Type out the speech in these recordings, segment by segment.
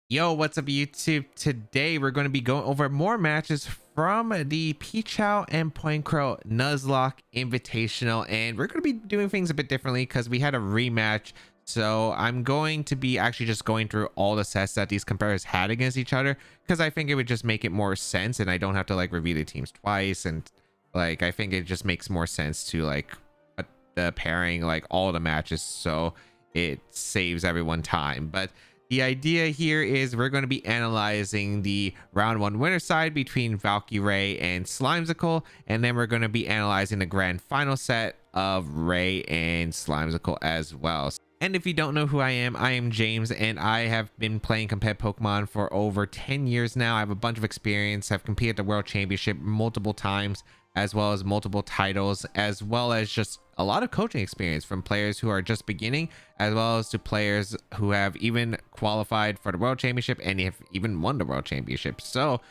Yo, what's up YouTube? Today we're going to be going over more matches from the pChal and Pointcrow Nuzlocke Invitational, and we're going to be doing things a bit differently because we had a rematch. So I'm going to be actually just going through all the sets that these competitors had against each other, because I think it would just make it more sense and I don't have to like review the teams twice, and like I think it just makes more sense to like put the pairing like all the matches so it saves everyone time. But the idea here is we're going to be analyzing the round one winner side between Valkyrae and Slimecicle, and then we're going to be analyzing the grand final set of Ray and Slimecicle as well. And if you don't know who I am James, and I have been playing competitive Pokemon for over 10 years now. I have a bunch of experience. I've competed at the World Championship multiple times, as well as multiple titles, as well as just a lot of coaching experience from players who are just beginning, as well as to players who have even qualified for the World Championship and have even won the World Championship. So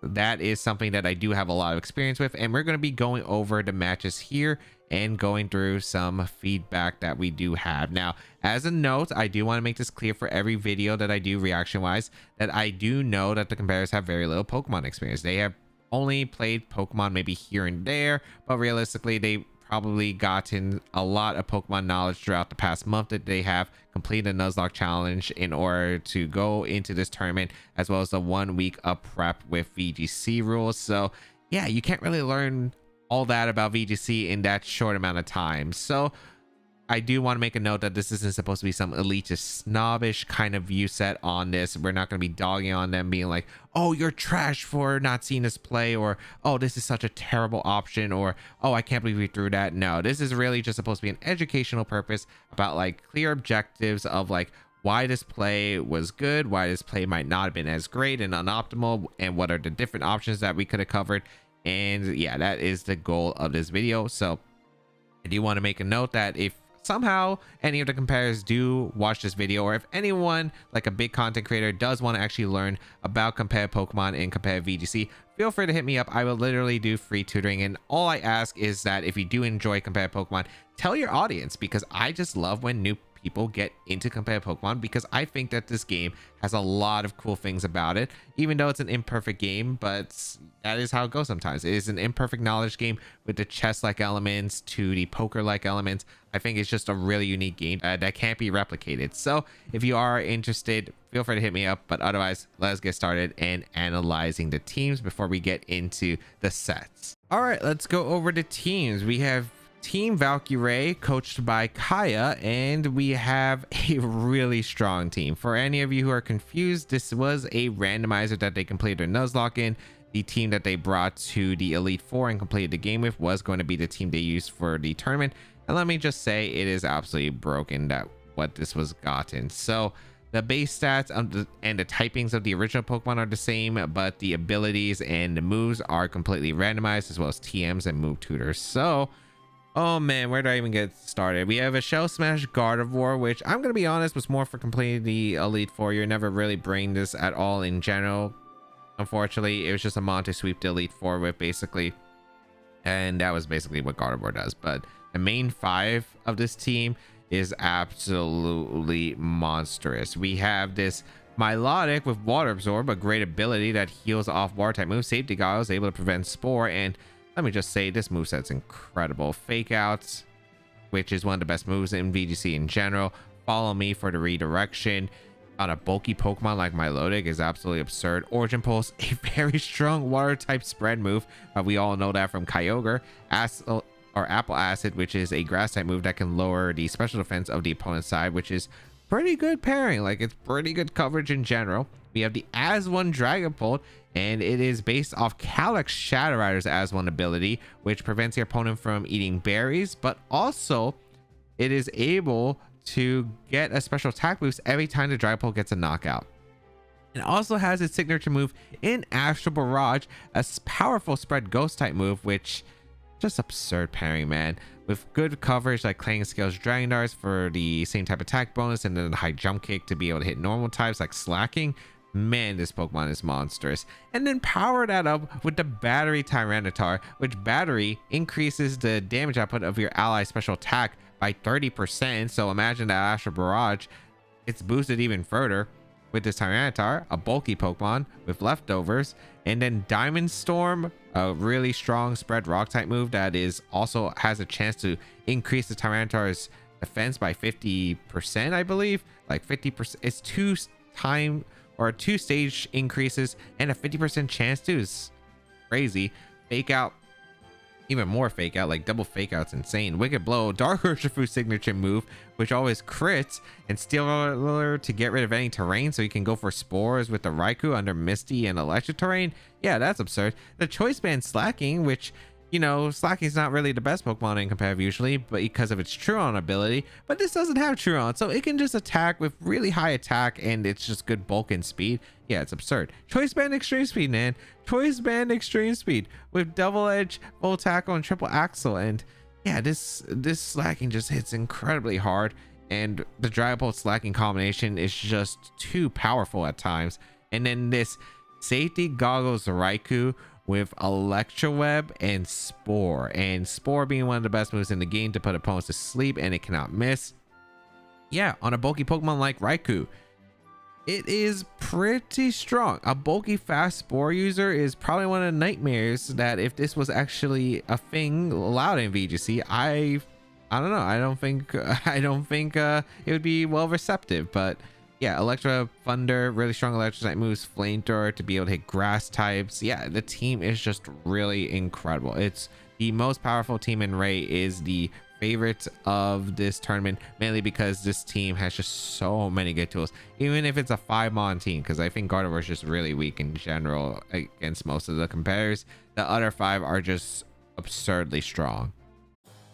that is something that I do have a lot of experience with, and we're going to be going over the matches here and going through some feedback that we do have. Now, as a note, I do want to make this clear for every video that I do reaction wise, that I do know that the competitors have very little Pokemon experience. They have only played Pokemon maybe here and there, but realistically they probably gotten a lot of Pokemon knowledge throughout the past month that they have completed a Nuzlocke challenge in order to go into this tournament, as well as the 1 week of prep with VGC rules. So yeah, you can't really learn all that about VGC in that short amount of time. So I do want to make a note that this isn't supposed to be some elitist snobbish kind of view set on this. We're not going to be dogging on them, being like, oh, you're trash for not seeing this play, or oh, this is such a terrible option, or oh, I can't believe we threw that. No, this is really just supposed to be an educational purpose about like clear objectives of like why this play was good, why this play might not have been as great and unoptimal, and what are the different options that we could have covered. And yeah, that is the goal of this video. So I do want to make a note that if somehow any of the competitors do watch this video, or if anyone like a big content creator does want to actually learn about competitive Pokemon and competitive VGC, feel free to hit me up. I will literally do free tutoring, and all I ask is that if you do enjoy competitive Pokemon, tell your audience, because I just love when new people get into competitive Pokemon, because I think that this game has a lot of cool things about it, even though it's an imperfect game. But that is how it goes sometimes. It is an imperfect knowledge game with the chess-like elements to the poker-like elements. I think it's just a really unique game that can't be replicated. So if you are interested, feel free to hit me up. But otherwise, let's get started and analyzing the teams before we get into the sets. All right, let's go over the teams. We have Team Valkyrae, coached by Kaya, and we have a really strong team. For any of you who are confused, this was a randomizer that they completed their Nuzlocke in. The team that they brought to the Elite Four and completed the game with was going to be the team they used for the tournament. And let me just say, it is absolutely broken that what this was gotten. So the base stats and the typings of the original Pokemon are the same, but the abilities and the moves are completely randomized, as well as TMs and move tutors. So oh man, where do I even get started? We have a Shell Smash Gardevoir, which I'm going to be honest was more for completing the Elite Four. You're never really bringing this at all in general. Unfortunately, it was just a mon to sweep the Elite Four with, basically. And that was basically what Gardevoir does. But the main five of this team is absolutely monstrous. We have this Milotic with Water Absorb, a great ability that heals off water type moves. Safety Goggles, able to prevent Spore, and let me just say, this moveset's incredible. Fake Outs, which is one of the best moves in VGC in general. Follow Me for the redirection on a bulky Pokemon like Milotic is absolutely absurd. Origin Pulse, a very strong water type spread move. We all know that from Kyogre. Apple Acid, which is a grass type move that can lower the special defense of the opponent's side, which is pretty good pairing. Like, it's pretty good coverage in general. We have the As1 Dragapult, and it is based off Calyx Shadow Rider's As1 ability, which prevents your opponent from eating berries, but also it is able to get a special attack boost every time the Dragapult gets a knockout. It also has its signature move in Astral Barrage, a powerful spread ghost type move, which just absurd pairing, man, with good coverage like Clang Scales Dragon Darts for the same type attack bonus, and then the high jump kick to be able to hit normal types like Slacking. Man, this Pokemon is monstrous. And then power that up with the Battery Tyranitar, which Battery increases the damage output of your ally special attack by 30%. So imagine that Astral Barrage, it's boosted even further. with this Tyranitar, a bulky Pokemon with leftovers, and then Diamond Storm, a really strong spread rock type move that is also has a chance to increase the Tyranitar's defense by 50%, I believe. Like 50%, it's two stage increases and a 50% chance too. Is crazy. Fake out, even more fake out, like double fake out's insane. Wicked Blow, Dark Urshifu signature move, which always crits, and Steel Roller to get rid of any terrain, so you can go for spores with the Raikou under Misty and electric terrain. Yeah, that's absurd. The Choice Band Slacking, which, you know, Slacking is not really the best Pokemon in competitive usually, but because of its Truon ability, but this doesn't have Truon, so it can just attack with really high attack, and it's just good bulk and speed. Yeah, it's absurd. Choice Band Extreme Speed, man. Choice Band Extreme Speed with double edge, full tackle, and triple axle. And yeah, this Slacking just hits incredibly hard, and the Dragapult Slacking combination is just too powerful at times. And then this Safety Goggles Raikou with Electroweb and Spore, and Spore being one of the best moves in the game to put opponents to sleep, and it cannot miss. Yeah, on a bulky Pokemon like Raikou, it is pretty strong. A bulky fast Spore user is probably one of the nightmares that if this was actually a thing allowed in VGC, I don't know. I don't think it would be well receptive. But yeah, Electro Thunder, really strong electric type moves, Flamethrower to be able to hit grass types. Yeah, the team is just really incredible. It's the most powerful team, in Ray is the favorite of this tournament, mainly because this team has just so many good tools, even if it's a 5-mon team, because I think Gardevoir is just really weak in general against most of the competitors. The other 5 are just absurdly strong.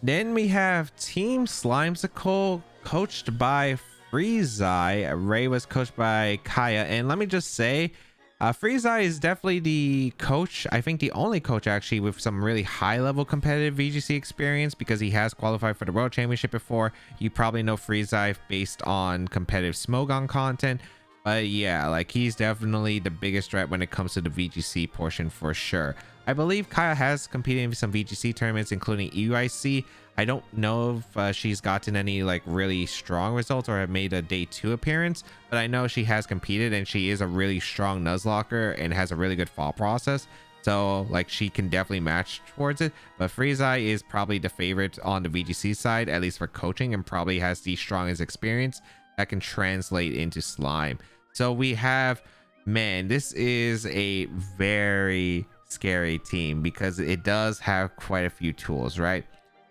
Then we have Team Slimecicle, coached by Freezai. Ray was coached by Kaya, and let me just say, Freezai is definitely the coach, I think the only coach actually with some really high level competitive VGC experience, because he has qualified for the World Championship before. You probably know Freezai based on competitive Smogon content, but yeah, like he's definitely the biggest threat when it comes to the VGC portion for sure. I believe Kaya has competed in some VGC tournaments, including EUIC. I don't know if she's gotten any like really strong results or have made a day 2 appearance, but I know she has competed, and she is a really strong Nuzlocker and has a really good fall process. So like she can definitely match towards it. But Freezai is probably the favorite on the VGC side, at least for coaching, and probably has the strongest experience that can translate into Slime. So we have, man, this is a very scary team because it does have quite a few tools, right?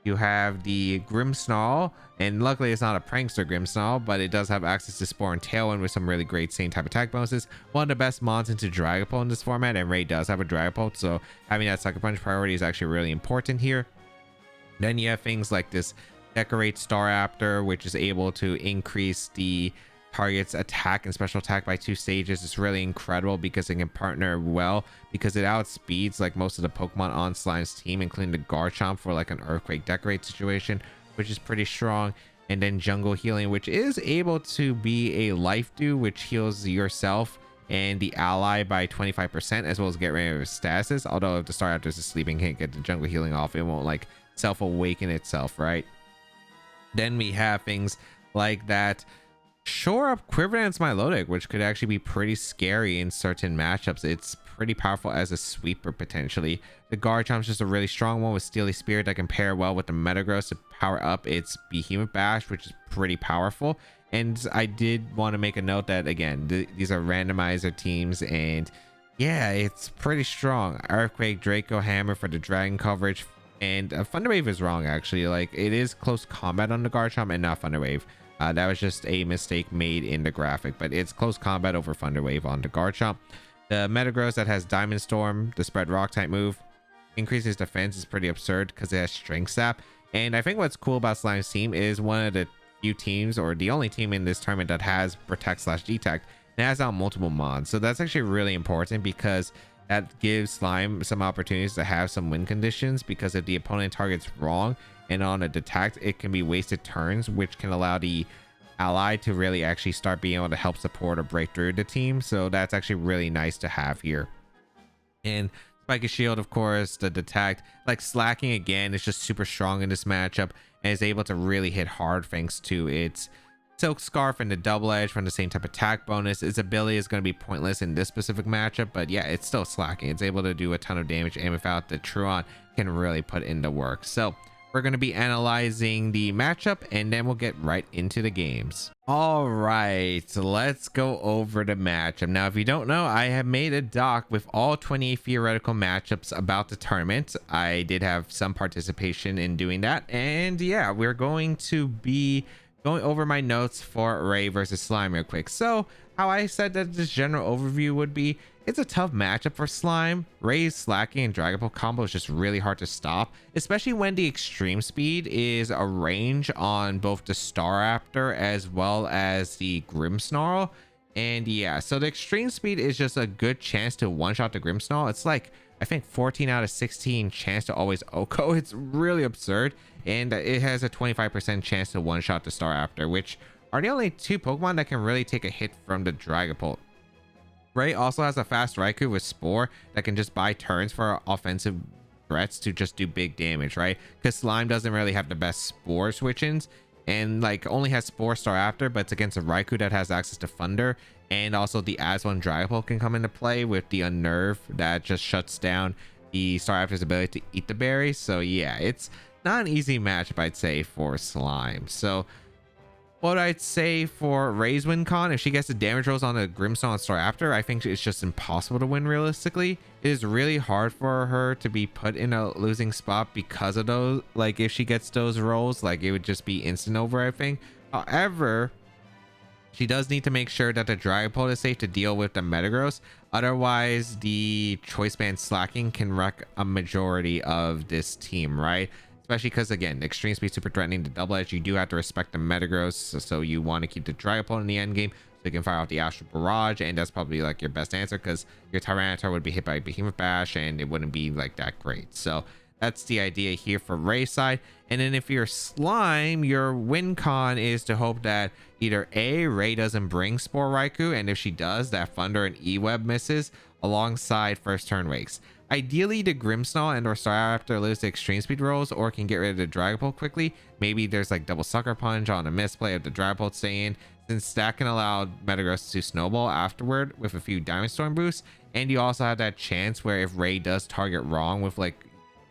You have the Grimmsnarl, and luckily it's not a prankster Grimmsnarl, but it does have access to Spore and Tailwind with some really great same type attack bonuses. One of the best mons into Dragapult in this format, and Ray does have a Dragapult, so having that Sucker Punch priority is actually really important here. Then you have things like this Decorate Staraptor, which is able to increase the target's attack and special attack by 2 stages. It's really incredible because it can partner well, because it outspeeds like most of the Pokemon on Slime's team, including the Garchomp for like an Earthquake Decorate situation, which is pretty strong. And then Jungle Healing, which is able to be a Life Dew, which heals yourself and the ally by 25%, as well as get rid of statuses. Although if the Staraptor is sleeping, can't get the Jungle Healing off, it won't like self-awaken itself, right? Then we have things like that Shore Up Quiverance Milotic, which could actually be pretty scary in certain matchups. It's pretty powerful as a sweeper potentially. The Garchomp's just a really strong one with Steely Spirit that can pair well with the Metagross to power up its Behemoth Bash, which is pretty powerful. And I did want to make a note that, again, these are randomizer teams, and yeah, it's pretty strong. Earthquake, Draco Hammer for the Dragon coverage, and Thunder Wave is wrong actually. Like, it is close combat on the Garchomp and not Thunder Wave. That was just a mistake made in the graphic, but it's close combat over Thunder Wave on the Garchomp. The Metagross that has Diamond Storm, the spread rock type move, increases defense, is pretty absurd because it has Strength Sap. And I think what's cool about Slime's team is one of the few teams, or the only team in this tournament, that has Protect/Detect and has out multiple mods. So that's actually really important because that gives Slime some opportunities to have some win conditions, because if the opponent targets wrong and on a Detect, it can be wasted turns, which can allow the ally to really actually start being able to help support or break through the team. So that's actually really nice to have here. And Spiky Shield, of course, the Detect, like Slacking again, is just super strong in this matchup and is able to really hit hard thanks to its Silk Scarf and the Double Edge from the same type of attack bonus. Its ability is going to be pointless in this specific matchup, but yeah, it's still slacking. It's able to do a ton of damage, and without the Truon, can really put into work. So we're going to be analyzing the matchup, and then we'll get right into the games. All right, so let's go over the matchup. Now, if you don't know, I have made a doc with all 28 theoretical matchups about the tournament. I did have some participation in doing that, and yeah, we're going to be going over my notes for Ray versus Slime real quick. So how I said that this general overview would be, it's a tough matchup for Slime. Ray's slacking and Dragon Ball combo is just really hard to stop, especially when the extreme speed is a range on both the Staraptor as well as the Grimmsnarl. And yeah, so the extreme speed is just a good chance to one-shot the Grimmsnarl. It's like, I think 14 out of 16 chance to always OHKO. It's really absurd. And it has a 25% chance to one-shot the Staraptor, which are the only two Pokemon that can really take a hit from the Dragapult. Ray also has a fast Raikou with Spore that can just buy turns for offensive threats to just do big damage, right? Because Slime doesn't really have the best Spore switch-ins, and like only has Spore Staraptor, but it's against a Raikou that has access to Thunder, and also the As1 Dragapult can come into play with the Unnerve that just shuts down the Staraptor's ability to eat the berry. So yeah, it's not an easy matchup, I'd say, for Slime. So what I'd say for Ray's win con, if she gets the damage rolls on the Grimmsnarl and Staraptor, I think it's just impossible to win realistically. It is really hard for her to be put in a losing spot because of those. Like if she gets those rolls, like it would just be instant over, I think. However, she does need to make sure that the Dragapult is safe to deal with the Metagross. Otherwise, the Choice Band slacking can wreck a majority of this team, right? Especially because, again, extreme speed super threatening to Double Edge. You do have to respect the Metagross, so you want to keep the Dragapult in the end game so you can fire out the Astral Barrage, and that's probably like your best answer because your Tyranitar would be hit by Behemoth Bash and it wouldn't be like that great. So that's the idea here for Ray's side. And then if you're Slime, your win con is to hope that either A, Ray doesn't bring Spore Raikou, and if she does, that Thunder and E-Web misses alongside first turn wakes. Ideally, the Grimmsnarl and or Staraptor lose the extreme speed rolls or can get rid of the Dragapult quickly. Maybe there's like double Sucker Punch on a misplay of the Dragapult staying, since that can allow Metagross to snowball afterward with a few Diamond Storm boosts. And you also have that chance where if Ray does target wrong with like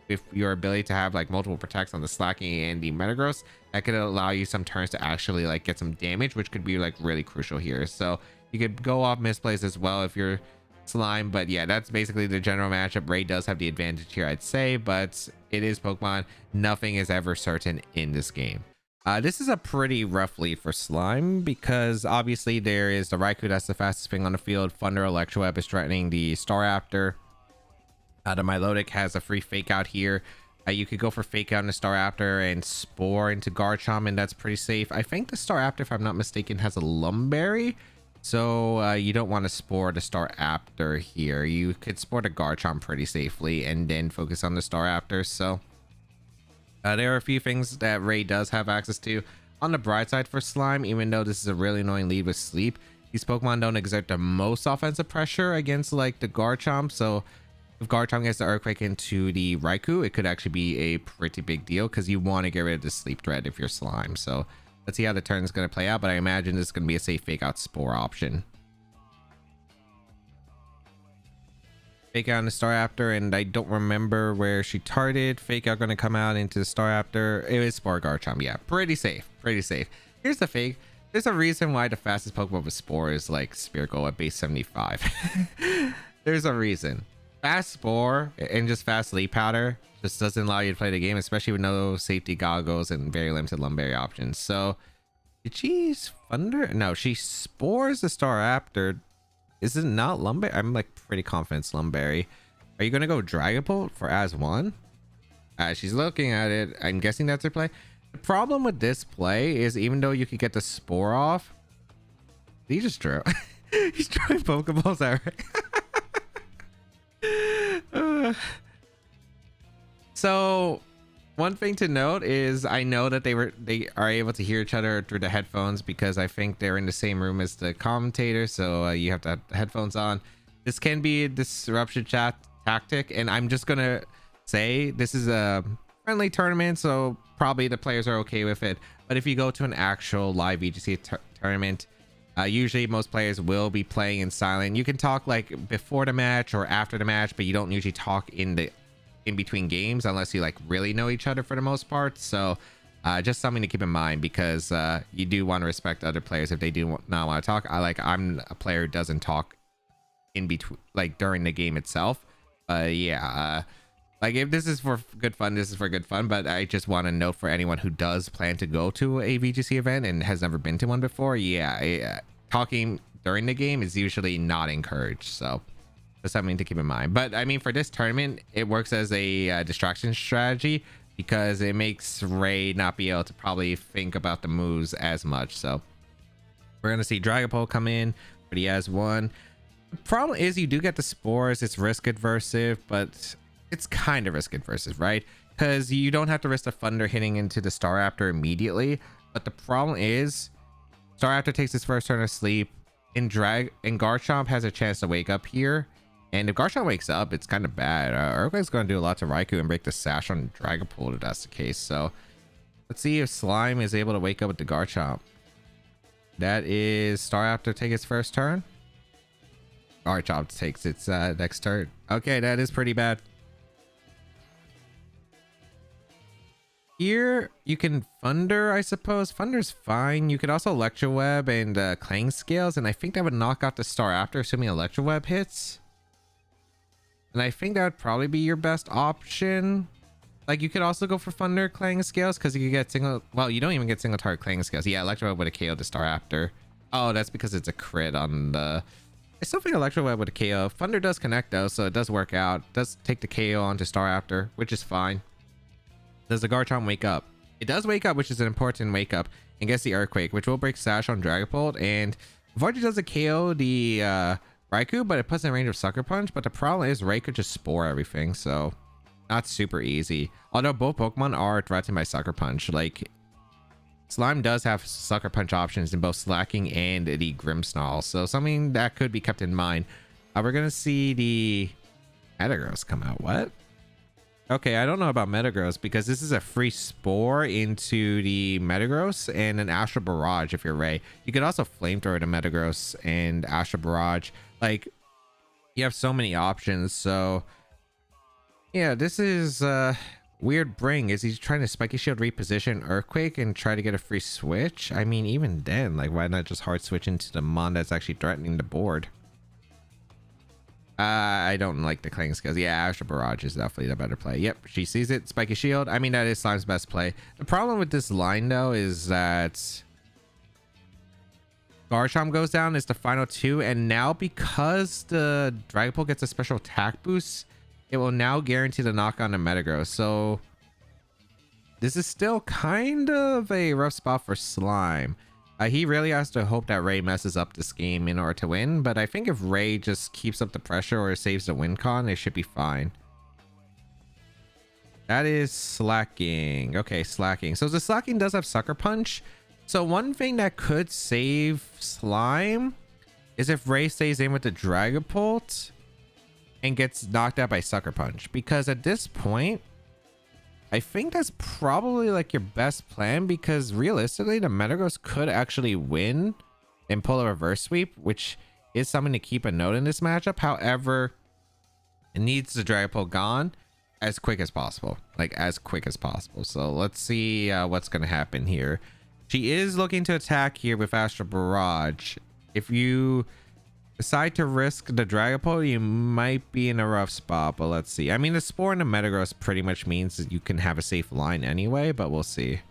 with your ability to have like multiple protects on the Slacking and the Metagross, that could allow you some turns to actually like get some damage, which could be like really crucial here. So you could go off misplays as well if you're Slime, but yeah, that's basically the general matchup. Ray does have the advantage here, I'd say, but it is Pokemon. Nothing is ever certain in this game. This is a pretty rough lead for Slime because obviously there is the Raikou that's the fastest thing on the field. Thunder Electroweb is threatening the Staraptor. The Milotic has a free fake out here. You could go for fake out in the Staraptor and Spore into Garchomp, and that's pretty safe. I think the Staraptor, if I'm not mistaken, has a Lumberry. So you don't want to Spore the Staraptor here. You could Spore the Garchomp pretty safely and then focus on the Staraptor. So there are a few things that Ray does have access to. On the bright side for Slime, even though this is a really annoying lead with Sleep, these Pokemon don't exert the most offensive pressure against like the Garchomp. So if Garchomp gets the Earthquake into the Raikou, it could actually be a pretty big deal because you want to get rid of the Sleep threat if you're Slime. So let's see how the turn is going to play out, but I imagine this is going to be a safe fake out Spore option. Fake out on the Staraptor, and I don't remember where she targeted. Fake out going to come out into the Staraptor. It was Spore Garchomp. Yeah, pretty safe. Pretty safe. Here's the fake. There's a reason why the fastest Pokemon with Spore is like Spherical at base 75. There's a reason. Fast Spore and just fast Leaf Powder just doesn't allow you to play the game, especially with no safety goggles and very limited Lumberry options. So did she use Thunder? No, she Spores the Staraptor. Is it not Lumberry? I'm like pretty confident it's Lumberry. Are you gonna go Dragapult for As1? She's looking at it. I'm guessing that's her play. The problem with this play is even though you could get the Spore off, he just drew. He's throwing Pokeballs at her. So one thing to note is I know that they are able to hear each other through the headphones because I think they're in the same room as the commentator, so you have to have the headphones on. This can be a disruption chat tactic, and I'm just gonna say this is a friendly tournament, so probably the players are okay with it, But if you go to an actual live VGC tournament, usually most players will be playing in silent. You can talk like before the match or after the match, but you don't usually talk in between games unless you like really know each other for the most part. So just something to keep in mind, because you do want to respect other players if they do not want to talk. I'm a player who doesn't talk in between, like during the game itself. Yeah, like if this is for good fun, this is for good fun. But I just want to note for anyone who does plan to go to a VGC event and has never been to one before, yeah, talking during the game is usually not encouraged. So that's something to keep in mind. But I mean, for this tournament, it works as a distraction strategy, because it makes Ray not be able to probably think about the moves as much. So we're gonna see Dragapult come in, but he has one. The problem is you do get the spores. It's risk adversive, but it's kind of risk adversive, right? Because you don't have to risk the Thunder hitting into the Staraptor immediately. But the problem is Staraptor takes his first turn of sleep, and Garchomp has a chance to wake up here. And if Garchomp wakes up, it's kind of bad. Earthquake's going to do a lot to Raikou and break the sash on Dragapult if that's the case. So let's see if Slime is able to wake up with the Garchomp. That is Staraptor take its first turn. Garchomp takes its next turn. Okay, that is pretty bad. Here you can Thunder, I suppose. Thunder's fine. You could also Electroweb and Clang Scales, and I think that would knock out the Staraptor, assuming Electroweb hits. And I think that would probably be your best option. Like, you could also go for Thunder Clang Scales, because you could get single... Well, you don't even get single target Clang Scales. Yeah, Electroweb would have KO'd the Staraptor. Oh, that's because it's a crit on the... I still think Electroweb would have KO. Thunder does connect, though, so it does work out. It does take the KO onto Staraptor, which is fine. Does the Garchomp wake up? It does wake up, which is an important wake up, and gets the Earthquake, which will break Sash on Dragapult. And Vargy doesn't KO the Raikou, but it puts in range of Sucker Punch. But the problem is Ray could just Spore everything, so not super easy. Although both Pokemon are threatened by Sucker Punch. Like, Slime does have Sucker Punch options in both Slacking and the Grimmsnarl, so something that could be kept in mind. We're gonna see the Metagross come out. What? Okay, I don't know about Metagross, because this is a free Spore into the Metagross and an Astral Barrage if you're Ray. You could also Flamethrower to Metagross and Astral Barrage. Like, you have so many options. So yeah, this is weird bring. Is he trying to Spiky Shield reposition Earthquake and try to get a free switch? I mean, even then, like, why not just hard switch into the Mon that's actually threatening the board? I don't like the Clang Scales. Yeah, Astral Barrage is definitely the better play. Yep, she sees it. Spiky Shield. I mean, that is Slime's best play. The problem with this line, though, is that Garchomp goes down. It's the final two. And now, because the Dragapult gets a special attack boost, it will now guarantee the knock on the Metagross. So this is still kind of a rough spot for Slime. He really has to hope that Ray messes up this game in order to win, but I think if Ray just keeps up the pressure or saves the win con, it should be fine. That is Slacking. Okay, Slacking. So the Slacking does have Sucker Punch. So one thing that could save Slime is if Ray stays in with the Dragapult and gets knocked out by Sucker Punch, because at this point, I think that's probably like your best plan, because realistically the Metagross could actually win and pull a reverse sweep, which is something to keep a note in this matchup. However, it needs the Dragapult gone as quick as possible, like as quick as possible. So let's see what's going to happen here. She is looking to attack here with Astral Barrage. If you decide to risk the Dragapult, you might be in a rough spot, but let's see. I mean, the Spore and the Metagross pretty much means that you can have a safe line anyway, but we'll see.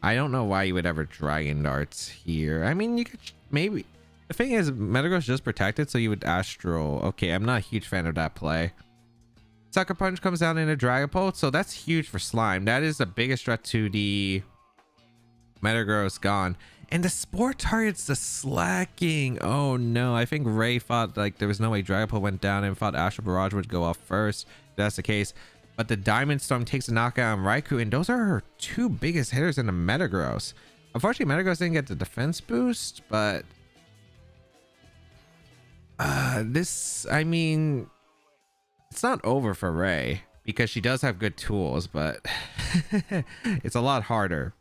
I don't know why you would ever Dragon Darts here. I mean, you could maybe... The thing is, Metagross just protected, so you would Astral. Okay, I'm not a huge fan of that play. Sucker Punch comes down in a Dragapult, so that's huge for Slime. That is the biggest threat to the Metagross gone. And the Spore targets the Slacking. Oh no, I think Ray thought like there was no way Dragapult went down and thought Astral Barrage would go off first. If that's the case. But the Diamond Storm takes a knockout on Raikou, and those are her two biggest hitters in the Metagross. Unfortunately, Metagross didn't get the defense boost, but this, I mean, it's not over for Ray, because she does have good tools, but it's a lot harder.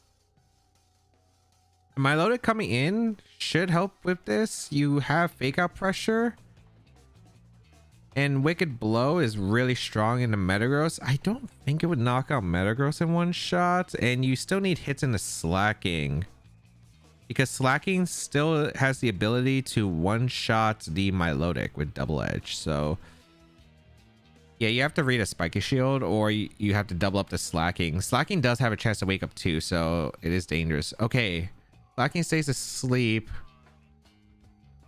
Milotic coming in should help with this. You have fake out pressure. And Wicked Blow is really strong in the Metagross. I don't think it would knock out Metagross in one shot. And you still need hits in the Slacking. Because Slacking still has the ability to one-shot the Milotic with Double Edge. So, yeah, you have to read a Spiky Shield or you have to double up the Slacking. Slacking does have a chance to wake up too, so it is dangerous. Okay, Slacking stays asleep.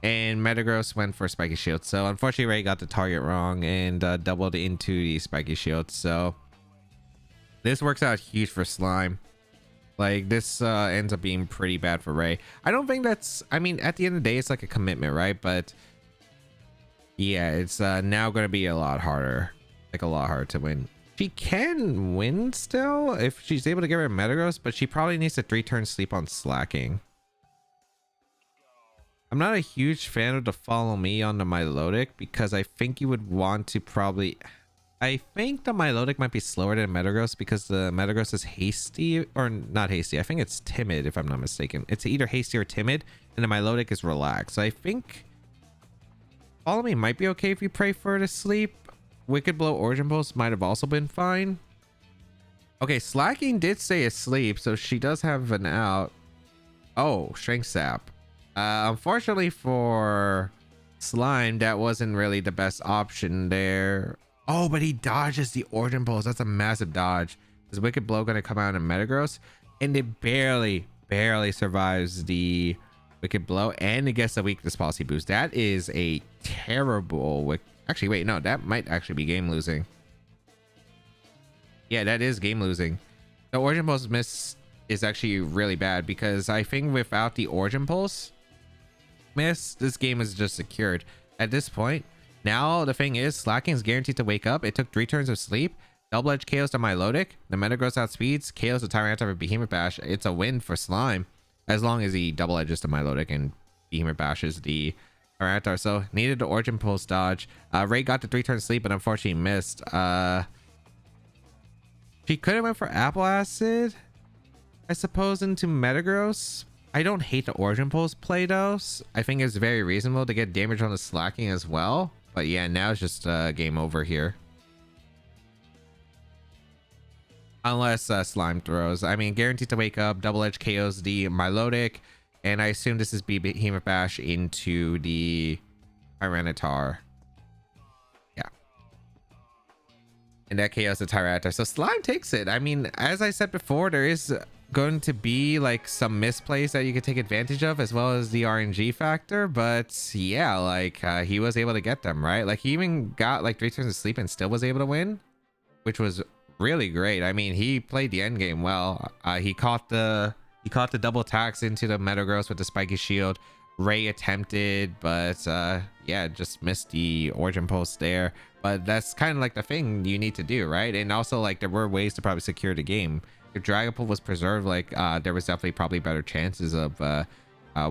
And Metagross went for Spiky Shield. So unfortunately Ray got the target wrong and doubled into the Spiky Shield. So this works out huge for Slime. Like this ends up being pretty bad for Ray. I don't think that's, I mean, at the end of the day, it's like a commitment, right? But yeah, it's now going to be a lot harder. Like a lot harder to win. She can win still if she's able to get rid of Metagross, but she probably needs to 3-turn sleep on Slacking. I'm not a huge fan of the follow me on the Milotic because I think you would want to probably... I think the Milotic might be slower than Metagross because the Metagross is hasty, or not hasty. I think it's timid if I'm not mistaken. It's either hasty or timid, and the Milotic is relaxed. So I think follow me might be okay if you pray for her to sleep. Wicked Blow Origin Pulse might have also been fine. Okay, Slacking did stay asleep, so she does have an out. Oh, Strength Sap. Unfortunately for Slime, that wasn't really the best option there. Oh, but he dodges the Origin Pulse. That's a massive dodge. Is Wicked Blow going to come out in Metagross? And it barely survives the Wicked Blow, and it gets a Weakness Policy boost. That is a terrible... Actually, wait, no, that might actually be game losing. Yeah, that is game losing. The Origin Pulse miss is actually really bad because I think without the Origin Pulse miss, this game is just secured at this point. Now the thing is, Slacking is guaranteed to wake up. It took 3 turns of sleep. Double Edge KOs the Milotic. The Metagross outspeeds, KOs the Tyranitar with Behemoth Bash. It's a win for Slime as long as he double edges the Milotic and Behemoth Bashes the Tyranitar. So needed the Origin Pulse dodge. Ray got the 3 turn sleep, but unfortunately missed. She could have went for Apple Acid, I suppose, into Metagross. I don't hate the Origin Pulse play though. I think it's very reasonable to get damage on the Slacking as well. But yeah, now it's just game over here. Unless Slime throws. I mean, guaranteed to wake up. Double Edge KOs the Milotic. And I assume this is Behemoth Bash into the Tyranitar. Yeah. And that KOs the Tyranitar. So Slime takes it. I mean, as I said before, there is going to be like some misplays that you could take advantage of, as well as the RNG factor. But yeah, like he was able to get them, right? Like he even got like 3 turns of sleep and still was able to win, which was really great. I mean, he played the end game well. He caught the double attacks into the Metagross with the Spiky Shield. Ray attempted, but yeah, just missed the Origin Pulse there. But that's kind of like the thing you need to do, right? And also, like, there were ways to probably secure the game. If Dragapult was preserved, like there was definitely probably better chances of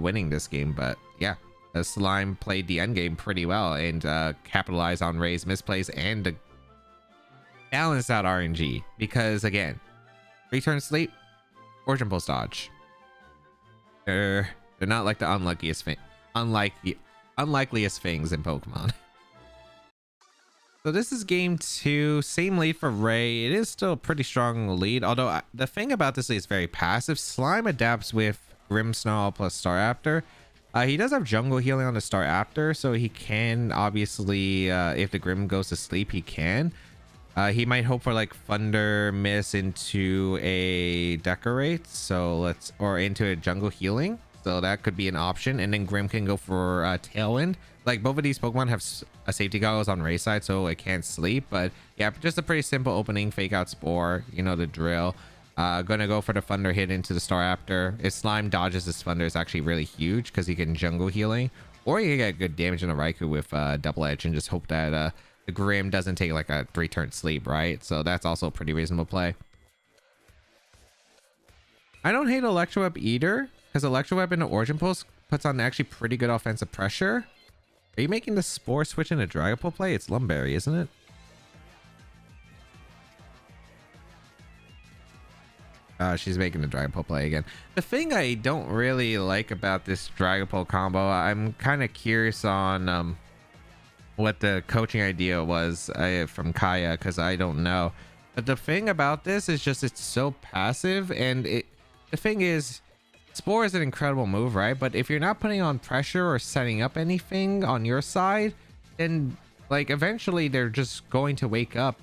winning this game. But yeah, the Slime played the end game pretty well and capitalized on Ray's misplays and balance out RNG, because again, 3 turn sleep, Origin Pulse dodge. They're not like the unluckiest thing, unlikeliest things in Pokemon. So this is game 2, same lead for Ray. It is still a pretty strong lead, although the thing about this lead is very passive. Slime adapts with Grimmsnarl plus Staraptor. He does have jungle healing on the Staraptor, so he can obviously, if the Grimm goes to sleep, he can. He might hope for like Thunder Miss into a Decorate, or into a jungle healing. So that could be an option. And then Grimm can go for Tailwind. Like both of these Pokemon have a safety goggles on Ray's side, so it can't sleep. But yeah, just a pretty simple opening, fake out Spore, you know the drill. Gonna go for the Thunder hit into the Staraptor. If Slime dodges this Thunder, it's actually really huge because he can jungle healing. Or you can get good damage on a Raikou with Double Edge and just hope that the Grimm doesn't take like a 3 turn sleep, right? So that's also a pretty reasonable play. I don't hate Electroweb either, because Electroweb into Origin Pulse puts on actually pretty good offensive pressure. Are you making the Spore switch into Dragapult play? It's Lumberry, isn't it? She's making the Dragapult play again. The thing I don't really like about this Dragapult combo, I'm kind of curious on what the coaching idea was from Kaya, because I don't know. But the thing about this is just it's so passive, and the thing is, Spore is an incredible move, right? But if you're not putting on pressure or setting up anything on your side, then like eventually they're just going to wake up,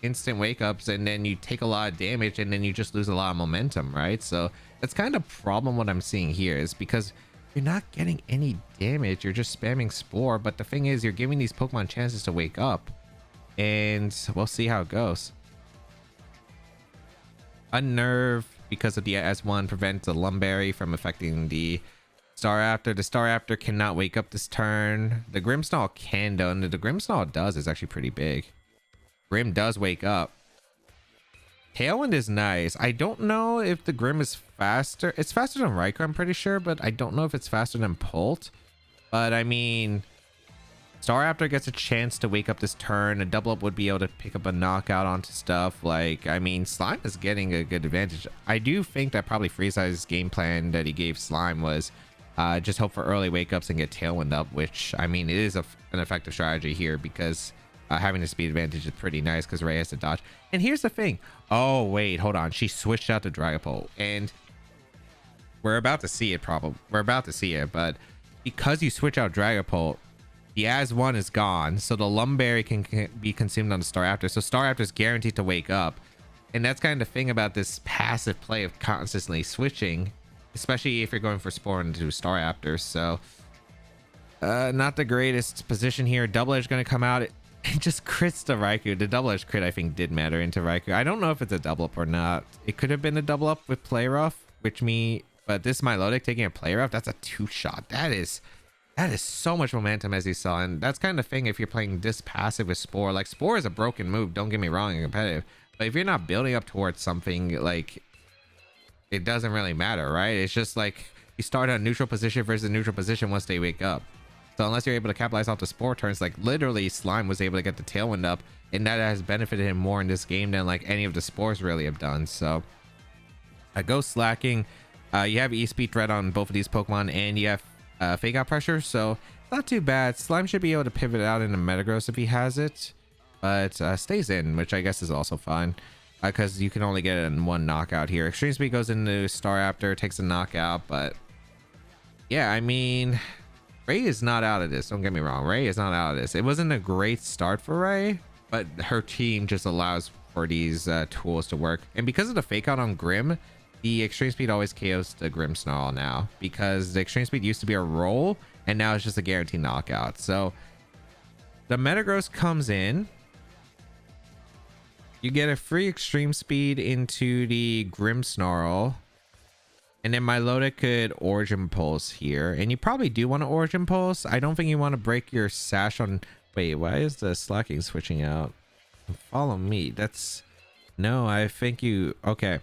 instant wake ups, and then you take a lot of damage and then you just lose a lot of momentum, right? So that's kind of problem what I'm seeing here, is because you're not getting any damage, you're just spamming Spore. But the thing is, you're giving these Pokemon chances to wake up, and we'll see how it goes. Unnerve, because of the S1, prevents the Lumberry from affecting the Staraptor. The Staraptor cannot wake up this turn. The Grimmsnarl can, though, and the Grimmsnarl does is actually pretty big. Grim does wake up. Tailwind is nice. I don't know if the Grim is faster. It's faster than Raikou, I'm pretty sure, but I don't know if it's faster than Polt. But I mean, Staraptor gets a chance to wake up this turn. A double up would be able to pick up a knockout onto stuff. Like, I mean, Slime is getting a good advantage. I do think that probably Freeze's game plan that he gave Slime was just hope for early wake ups and get Tailwind up, which, I mean, it is an effective strategy here, because having the speed advantage is pretty nice because Ray has to dodge. And here's the thing. Oh, wait, hold on. She switched out to Dragapult, and we're about to see it probably. We're about to see it, but because you switch out Dragapult, the AS1 is gone, so the Lumberry can be consumed on the Staraptor. So Staraptor is guaranteed to wake up. And that's kind of the thing about this passive play of constantly switching, especially if you're going for Spore into Staraptor. So not the greatest position here. Double Edge going to come out. It just crits the Raikou. The double edge crit, I think, did matter into Raikou. I don't know if it's a double up or not. It could have been a double up with Play Rough, but this Milotic taking a Play Rough, that's a 2-shot. That is so much momentum, as you saw. And that's kind of thing if you're playing this passive with Spore. Like, Spore is a broken move, don't get me wrong, in competitive. But if you're not building up towards something, like, it doesn't really matter, right? It's just like you start at a neutral position versus a neutral position once they wake up. So unless you're able to capitalize off the Spore turns, like literally Slime was able to get the Tailwind up, and that has benefited him more in this game than like any of the Spores really have done. So go slacking. You have E-Speed threat on both of these Pokemon, and you have Fake Out Pressure, so not too bad. Slime should be able to pivot out into Metagross if he has it, but stays in, which I guess is also fine, because you can only get it in one knockout here. Extreme Speed goes into Staraptor, takes a knockout, but yeah, I mean, Ray is not out of this. Don't get me wrong. Ray is not out of this. It wasn't a great start for Ray, but her team just allows for these tools to work. And because of the fake out on Grim, the Extreme Speed always KOs the Grimmsnarl now, because the Extreme Speed used to be a roll and now it's just a guaranteed knockout. So the Metagross comes in. You get a free Extreme Speed into the Grimmsnarl. And then Milotic could Origin Pulse here. And you probably do want to Origin Pulse. I don't think you want to break your Sash on... Wait, why is the slacking switching out? Follow me. That's... No, I think you... Okay.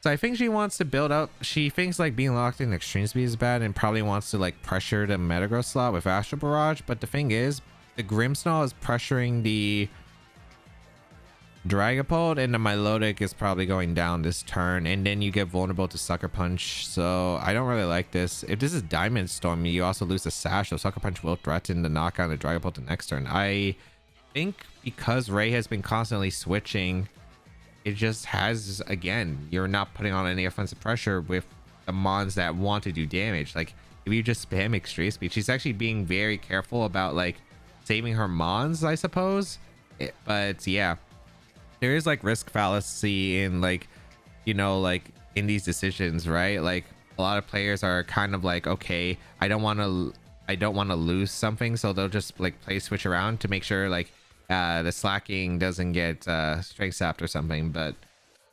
So I think she wants to build up... She thinks like being locked in Extreme Speed is bad and probably wants to like pressure the Metagross slot with Astral Barrage. But the thing is, the Grimmsnarl is pressuring the Dragapult, and the Milotic is probably going down this turn, and then you get vulnerable to Sucker Punch. So I don't really like this. If this is Diamond Storm, you also lose the Sash, so Sucker Punch will threaten to knock out the Dragapult the next turn. I think because Ray has been constantly switching, it just has, again, you're not putting on any offensive pressure with the mons that want to do damage. Like, if you just spam Extreme Speed, she's actually being very careful about like saving her mons, I suppose. But yeah, there is like risk fallacy in like, you know, like in these decisions, right? Like a lot of players are kind of like, okay, I don't want to lose something, so they'll just like play switch around to make sure like the slacking doesn't get strength sapped or something. But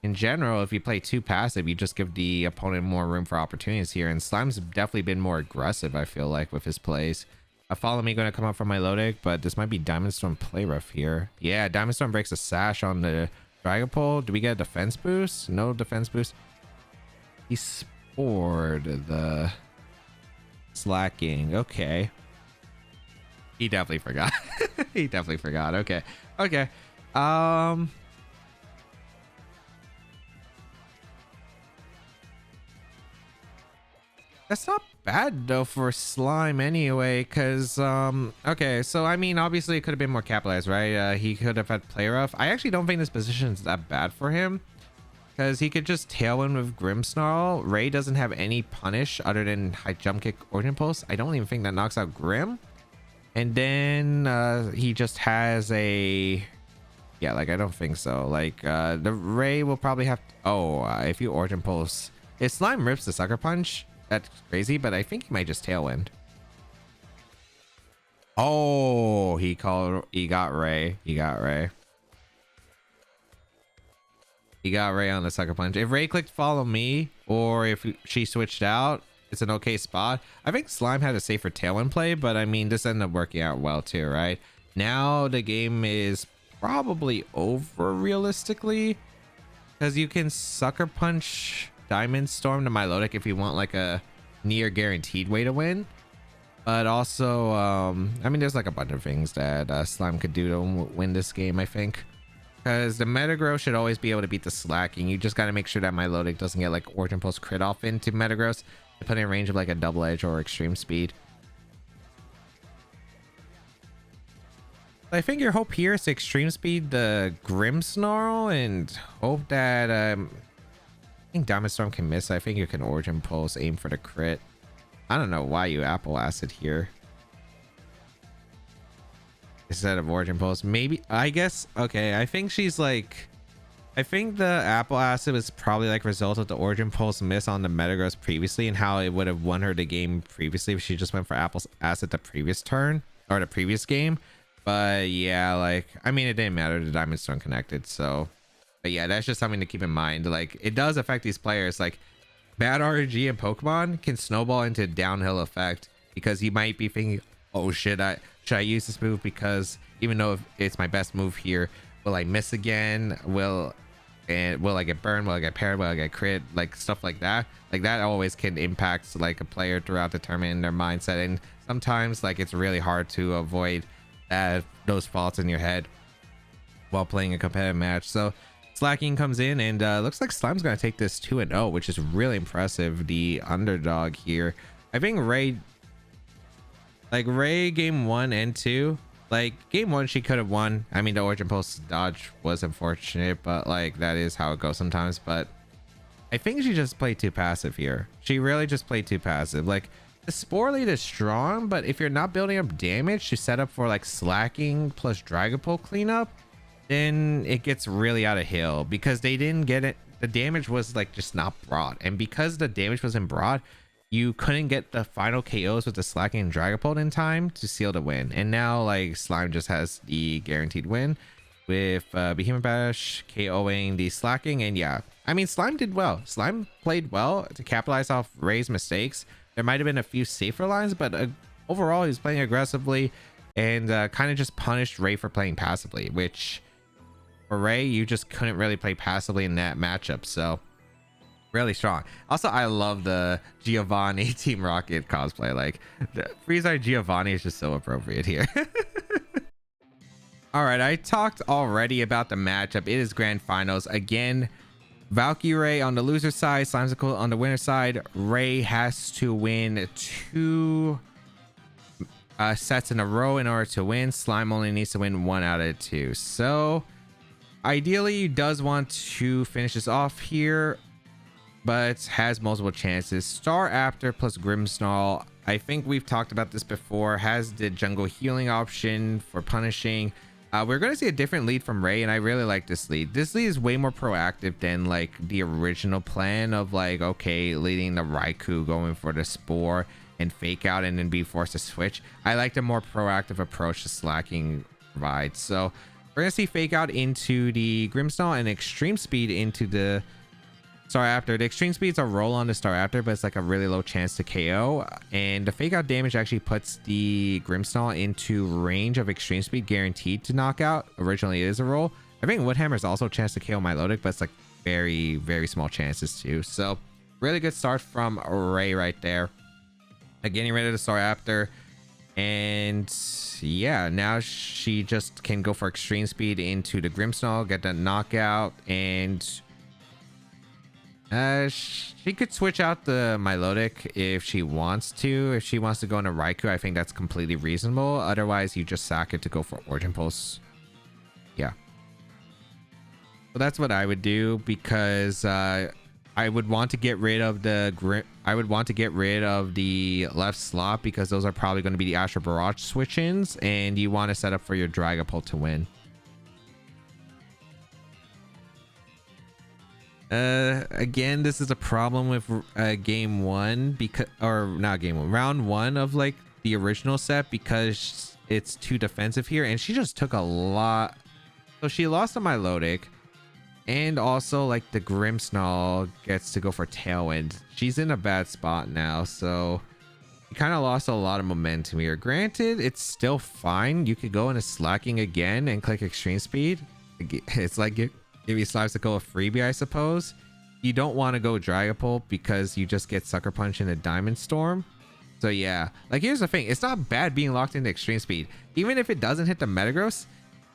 in general, if you play too passive, you just give the opponent more room for opportunities here. And Slime's definitely been more aggressive, I feel like, with his plays. Follow Me going to come up from Milotic, but this might be Diamond Storm Play Rough here. Yeah, Diamond Storm breaks a Sash on the Dragapult. Do we get a defense boost? No defense boost. He spored the slacking. Okay. He definitely forgot. He definitely forgot. Okay. Okay. That's not bad though for Slime anyway, because okay, so I mean obviously it could have been more capitalized, right? He could have had play rough. I actually don't think this position is that bad for him, because he could just tailwind with Grimmsnarl. Ray doesn't have any punish other than high jump kick Origin Pulse. I don't even think that knocks out Grim. And then he just has a, yeah, like I don't think so. Like the Ray will probably have if you Origin Pulse, if Slime rips the Sucker Punch, that's crazy, but I think he might just tailwind. Oh, he got Ray. He got Ray on the Sucker Punch. If Ray clicked follow me, or if she switched out, it's an okay spot. I think Slime had a safer tailwind play, but I mean this ended up working out well too, right? Now the game is probably over realistically, because you can Sucker Punch Diamond Storm to Milotic if you want like a near guaranteed way to win. But also I mean there's like a bunch of things that Slime could do to win this game, I think, because the Metagross should always be able to beat the Slacking. You just got to make sure that Milotic doesn't get like Origin Pulse crit off into Metagross to put in range of like a Double Edge or Extreme Speed. I think your hope here is to Extreme Speed the Grimmsnarl and hope that I think Diamond Storm can miss. I think you can Origin Pulse, aim for the crit. I don't know why you Apple Acid here instead of Origin Pulse. Maybe, I guess, okay, I think she's like, I think the Apple Acid was probably like result of the Origin Pulse miss on the Metagross previously and how it would have won her the game previously if she just went for Apple Acid the previous turn or the previous game. But yeah, like, I mean, it didn't matter, the Diamond Storm connected. So, but yeah, that's just something to keep in mind. Like, it does affect these players. Like, bad RNG in Pokemon can snowball into downhill effect, because you might be thinking, oh shit, should I use this move, because even though it's my best move here, will I miss again? Will I get burned? Will I get paired? Will I get crit? Like stuff like that. Like that always can impact like a player throughout the tournament and their mindset. And sometimes like it's really hard to avoid those faults in your head while playing a competitive match. So Slacking comes in and looks like Slime's gonna take this 2-0, which is really impressive. The underdog here. I think Ray game 1 and 2, like game 1 she could have won. I mean the Origin Pulse dodge was unfortunate, but like that is how it goes sometimes. But I think she just played too passive here. She really just played too passive. Like the Spore Lead is strong, but if you're not building up damage to set up for like Slacking plus Dragapult cleanup, then it gets really out of hill, because they didn't get it. The damage was like just not broad, and because the damage wasn't broad, you couldn't get the final KOs with the Slacking and Dragapult in time to seal the win. And now like Slime just has the guaranteed win with Behemoth Bash KOing the Slacking. And yeah, I mean Slime did well. Slime played well to capitalize off Ray's mistakes. There might have been a few safer lines, but overall he's playing aggressively and kind of just punished Ray for playing passively, which for Ray, you just couldn't really play passively in that matchup. So really strong. Also, I love the Giovanni Team Rocket cosplay. Like the Freezer Giovanni is just so appropriate here. All right, I talked already about the matchup. It is grand finals again. Valkyrae on the loser side, Slimecicle on the winner side. Ray has to win 2 sets in a row in order to win. Slime only needs to win 1 out of 2. So ideally, he does want to finish this off here, but has multiple chances. Staraptor plus Grimmsnarl, I think we've talked about this before, has the jungle healing option for punishing. We're going to see a different lead from Ray, and I really like this lead. This lead is way more proactive than like the original plan of like, okay, leading the Raikou, going for the Spore and fake out and then be forced to switch. I like the more proactive approach to Slacking provides. So we're going to see fake out into the Grimmsnarl and extreme speed into the Staraptor. The extreme speed's a roll on the Staraptor, but it's like a really low chance to KO. And the fake out damage actually puts the Grimmsnarl into range of extreme speed guaranteed to knock out. Originally it is a roll. I think Woodhammer is also a chance to KO Milotic, but it's like very, very small chances too. So really good start from Ray right there. Getting rid of the Staraptor. And yeah, now she just can go for extreme speed into the Grimmsnarl, get that knockout, and She could switch out the Milotic if she wants to. If she wants to go into Raikou, I think that's completely reasonable. Otherwise, you just sack it to go for Origin Pulse. Yeah. So that's what I would do, because I would want to get rid of the I would want to get rid of the left slot, because those are probably going to be the Astral Barrage switch-ins, and you want to set up for your Dragapult to win. Again, this is a problem with game one, because, or not game one, round one of like the original set, because it's too defensive here, and she just took a lot. So she lost to Milotic, and also like the Grimmsnarl gets to go for Tailwind. She's in a bad spot now, so you kind of lost a lot of momentum here. Granted, it's still fine. You could go into Slacking again and click Extreme Speed. It's like give you Slimecicle a freebie, I suppose. You don't want to go Dragapult because you just get Sucker Punch in a Diamond Storm. So yeah, like here's the thing, it's not bad being locked into Extreme Speed. Even if it doesn't hit the Metagross,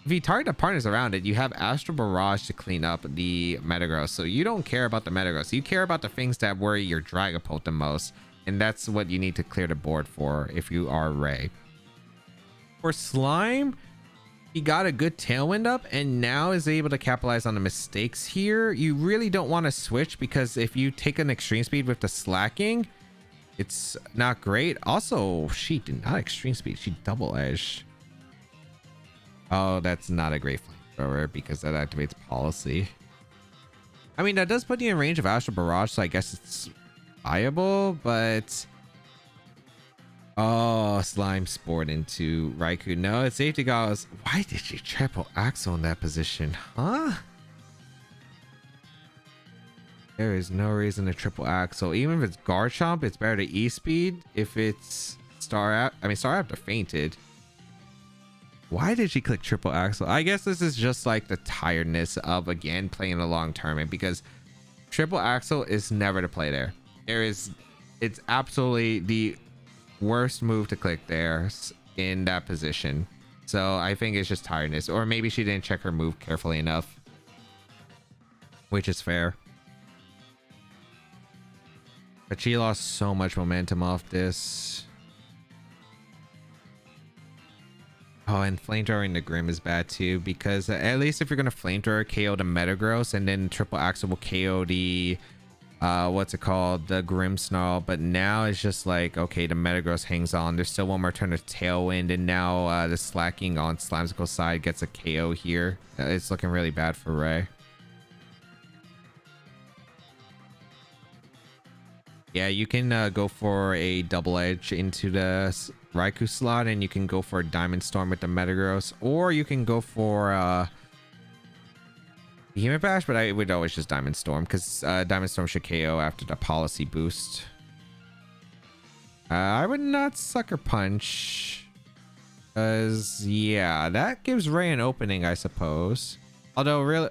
if you target the partners around it, you have Astral Barrage to clean up the Metagross. So you don't care about the Metagross. You care about the things that worry your Dragapult the most. And that's what you need to clear the board for if you are Ray. For Slime, he got a good Tailwind up and now is able to capitalize on the mistakes here. You really don't want to switch, because if you take an Extreme Speed with the Slacking, it's not great. Also, she did not Extreme Speed. She Double Edged. Oh, that's not a great flamethrower because that activates Policy. I mean, that does put you in range of Astral Barrage, so I guess it's viable, but... Oh, Slime Sport into Raikou. No, it's Safety Goggles. Why did she triple Axle in that position? Huh? There is no reason to triple Axle. Even if it's Garchomp, it's better to E-Speed. If it's Staraptor fainted. Why did she click triple Axle? I guess this is just like the tiredness of, again, playing a long tournament, because triple Axle is never to play there. It's absolutely the worst move to click there in that position. So I think it's just tiredness, or maybe she didn't check her move carefully enough, which is fair. But she lost so much momentum off this. Oh, and flamethrowing the Grim is bad too, because at least if you're gonna flamethrower, KO the Metagross, and then triple Axle will KO the what's it called, the Grimmsnarl. But now it's just like, okay, the Metagross hangs on. There's still one more turn of Tailwind, and now the Slacking on Slimecicle's side gets a KO here. It's looking really bad for Ray. Yeah, you can go for a Double Edge into the Raikou slot, and you can go for a Diamond Storm with the Metagross, or you can go for Behemoth Bash, but I would always just Diamond Storm, because Diamond Storm should KO after the Policy boost. I would not Sucker Punch, because yeah, that gives Ray an opening, I suppose. Although really,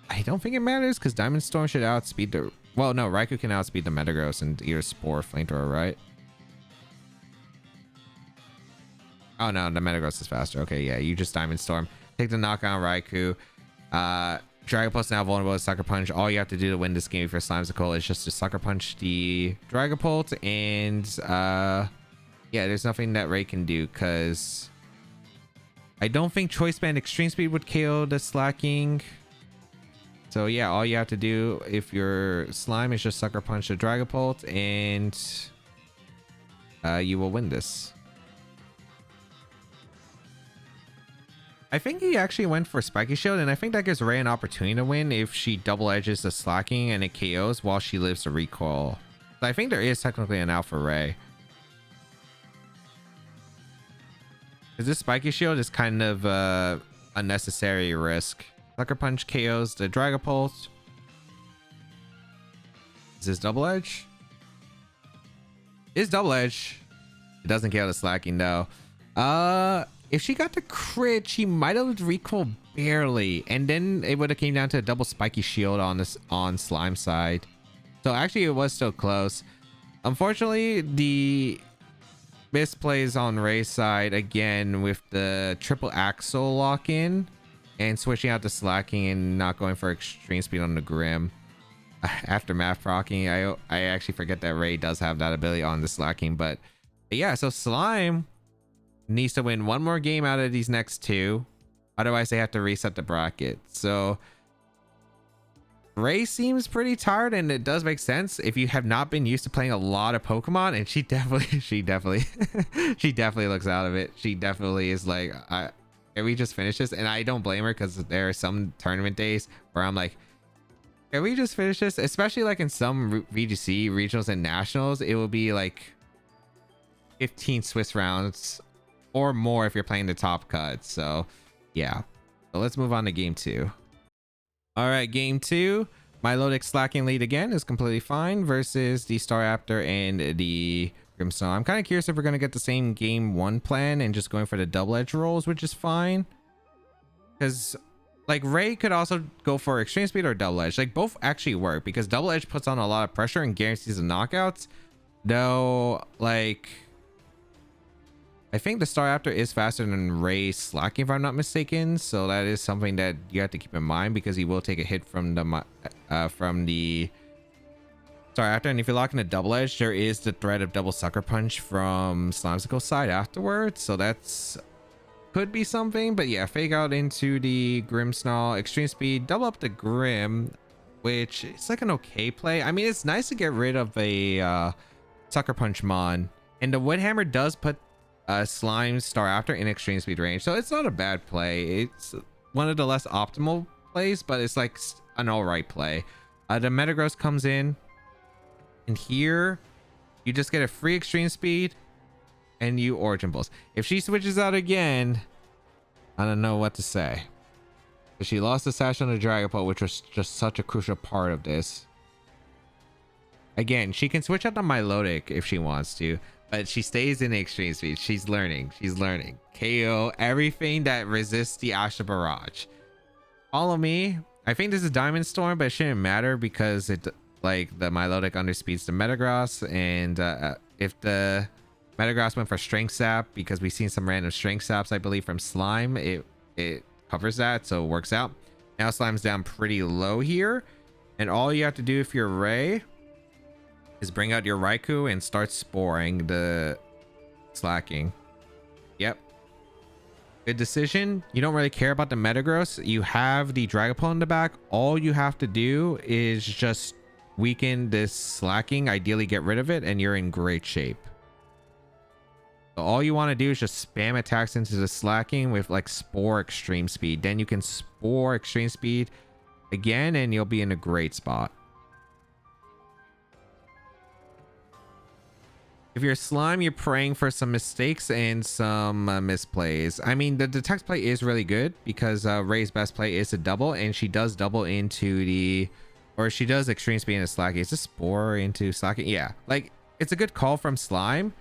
I don't think it matters, because Diamond Storm should outspeed the... Well, no, Raikou can outspeed the Metagross and either Spore or Flamethrower, right? Oh no, the Metagross is faster. Okay, yeah, you just Diamond Storm. Take the knockout Raikou. Dragapult's now vulnerable to Sucker Punch. All you have to do to win this game for Slimecicle is just to Sucker Punch the Dragapult, and yeah, there's nothing that Ray can do, because I don't think Choice Band Extreme Speed would KO the Slacking. So yeah, all you have to do if you're Slime is just Sucker Punch the Dragapult, and you will win this. I think he actually went for Spiky Shield, and I think that gives Ray an opportunity to win if she double edges the Slacking and it KOs while she lives the recoil. So I think there is technically an out for Ray. Because this Spiky Shield is kind of unnecessary risk. Sucker Punch KOs the Dragapult. Is this Double Edge? Is Double Edge. It doesn't KO the Slacking though. If she got the crit, she might have recoiled barely, and then it would have came down to a double Spiky Shield on this on Slime side. So actually it was still close. Unfortunately, the misplays on Ray's side again with the triple Axle lock in and switching out the Slacking and not going for Extreme Speed on the Grim. aftermath proccing. I actually forget that Ray does have that ability on the slacking, but yeah, so Slime needs to win one more game out of these next two, otherwise they have to reset the bracket. So Ray seems pretty tired, and it does make sense if you have not been used to playing a lot of Pokemon. And she definitely she definitely looks out of it. She definitely is like, can we just finish this? And I don't blame her, because there are some tournament days where I'm like, can we just finish this? Especially like in some VGC regionals and nationals, it will be like 15 Swiss rounds or more if you're playing the top cut. So yeah, so let's move on to game two. All right, game two. Milotic slacking lead again is completely fine versus the Staraptor and the Grimmsnarl. I'm kind of curious if we're going to get the same game one plan and just going for the double edge rolls, which is fine. Because like Ray could also go for extreme speed or double edge. Like both actually work, because double edge puts on a lot of pressure and guarantees the knockouts. Though, like, I think the Staraptor is faster than Ray's slacking, if I'm not mistaken. So that is something that you have to keep in mind, because he will take a hit from the Staraptor. And if you're locking a double edge, there is the threat of double sucker punch from Slimecicle's side afterwards. So that's could be something. But yeah, fake out into the Grimmsnarl, extreme speed, double up the Grim, which is like an okay play. I mean, it's nice to get rid of a sucker punch mon, and the Woodhammer does put Slime Staraptor in extreme speed range, so it's not a bad play. It's one of the less optimal plays, but it's like an all right play. The Metagross comes in, and here you just get a free extreme speed and you Origin Pulse. If she switches out again, I don't know what to say. She lost the Sash on the Dragapult, which was just such a crucial part of this. Again, she can switch out to Milotic if she wants to, but she stays in the extreme speed. She's learning. She's learning. KO everything that resists the Ashta Barrage. Follow me. I think this is Diamond Storm, but it shouldn't matter, because it, like, the Milotic underspeeds the Metagross, and if the Metagross went for Strength Sap, because we've seen some random Strength Saps, I believe, from Slime, it covers that, so it works out. Now Slime's down pretty low here, and all you have to do if you're Ray is bring out your Raikou and start sporing the slacking. Yep. Good decision. You don't really care about the Metagross. You have the Dragapult in the back. All you have to do is just weaken this slacking, ideally get rid of it, and you're in great shape. So all you want to do is just spam attacks into the slacking with like Spore Extreme Speed. Then you can Spore Extreme Speed again, and you'll be in a great spot. If you're Slime, you're praying for some mistakes and some misplays. I mean, the detect play is really good, because Ray's best play is a double, and she does double into the, or she does extreme speed into slacking. It's a Spore into slacking. Yeah, like, it's a good call from Slime,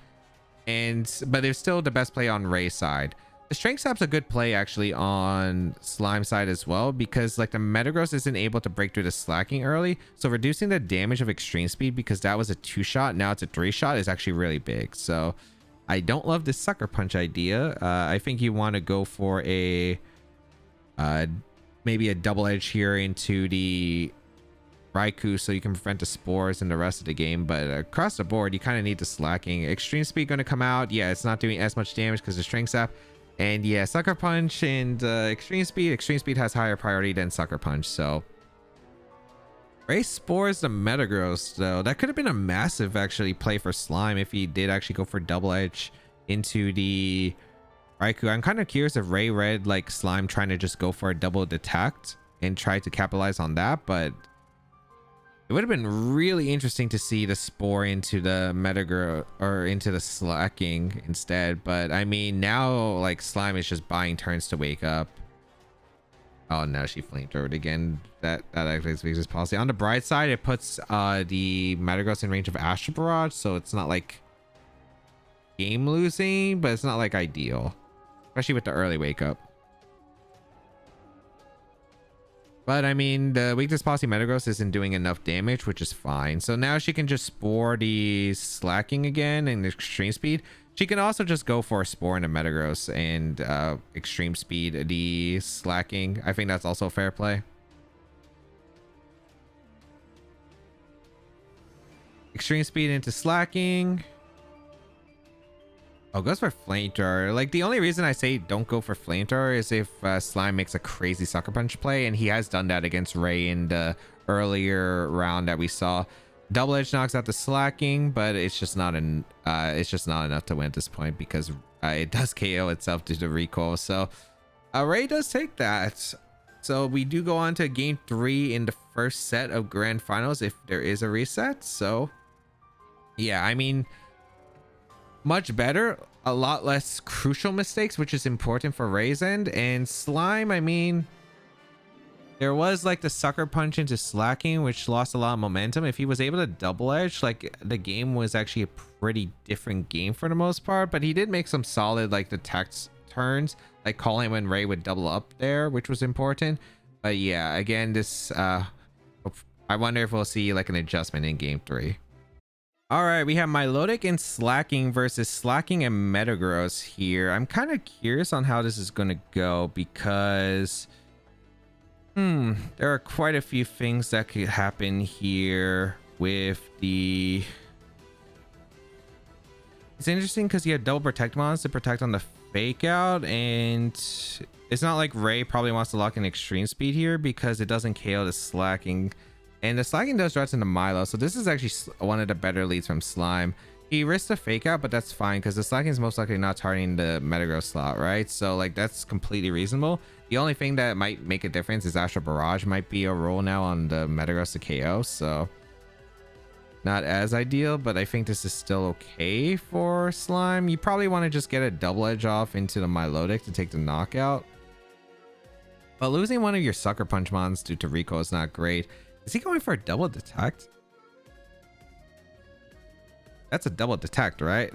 but it's still the best play on Ray's side. The Strength Sap's a good play actually on Slime side as well, because like the Metagross isn't able to break through the slacking early, so reducing the damage of extreme speed, because that was a 2-shot, now it's a 3-shot, is actually really big. So I don't love this sucker punch idea. I think you want to go for a maybe a double edge here into the Raikou, so you can prevent the spores in the rest of the game. But across the board, you kind of need the slacking. Extreme speed going to come out. Yeah, it's not doing as much damage because of Strength Sap. And yeah, Sucker Punch and Extreme Speed. Extreme Speed has higher priority than Sucker Punch. So Ray spores the Metagross, though. That could have been a massive actually play for Slime if he did actually go for double edge into the Raikou. I'm kind of curious if Ray read like Slime trying to just go for a double detect and try to capitalize on that, but it would have been really interesting to see the Spore into the Metagross or into the slacking instead. But I mean, now like Slime is just buying turns to wake up. Oh no, she flamethrowed again. That actually speaks his policy. On the bright side, it puts the Metagross in range of Astral Barrage, so it's not like game losing, but it's not like ideal, especially with the early wake up. But I mean, the weakness policy Metagross isn't doing enough damage, which is fine. So now she can just Spore the slacking again and extreme speed. She can also just go for a Spore into Metagross and extreme speed the slacking. I think that's also fair play. Extreme speed into slacking. Oh, goes for flamethrower. Like, the only reason I say don't go for flamethrower is if Slime makes a crazy sucker punch play, and he has done that against Ray in the earlier round that we saw. Double edge knocks out the slacking, but it's just not enough to win at this point because it does KO itself due to recoil. So Ray does take that. So we do go on to game 3 in the first set of grand finals if there is a reset. So yeah, I mean, much better, a lot less crucial mistakes, which is important for Ray's end. And Slime, I mean, there was like the sucker punch into slacking, which lost a lot of momentum. If he was able to double edge, like, the game was actually a pretty different game for the most part. But he did make some solid, like, the text turns, like calling when Ray would double up there, which was important. But yeah, again, this I wonder if we'll see like an adjustment in game 3. All right, we have Milotic and slacking versus slacking and Metagross here. I'm kind of curious on how this is going to go because there are quite a few things that could happen here with the... It's interesting because you have double protect mons to protect on the fake out, and it's not like Ray probably wants to lock in extreme speed here because it doesn't KO the slacking, and the slacking does drop into Milo. So this is actually one of the better leads from Slime. He risks a fake out, but that's fine because the slacking is most likely not targeting the Metagross slot, right? So like, that's completely reasonable. The only thing that might make a difference is Astral Barrage might be a roll now on the Metagross to KO, so not as ideal, but I think this is still okay for Slime. You probably want to just get a double edge off into the Milotic to take the knockout, but losing one of your sucker punch mons due to recoil is not great. Is he going for a double detect? That's a double detect, right?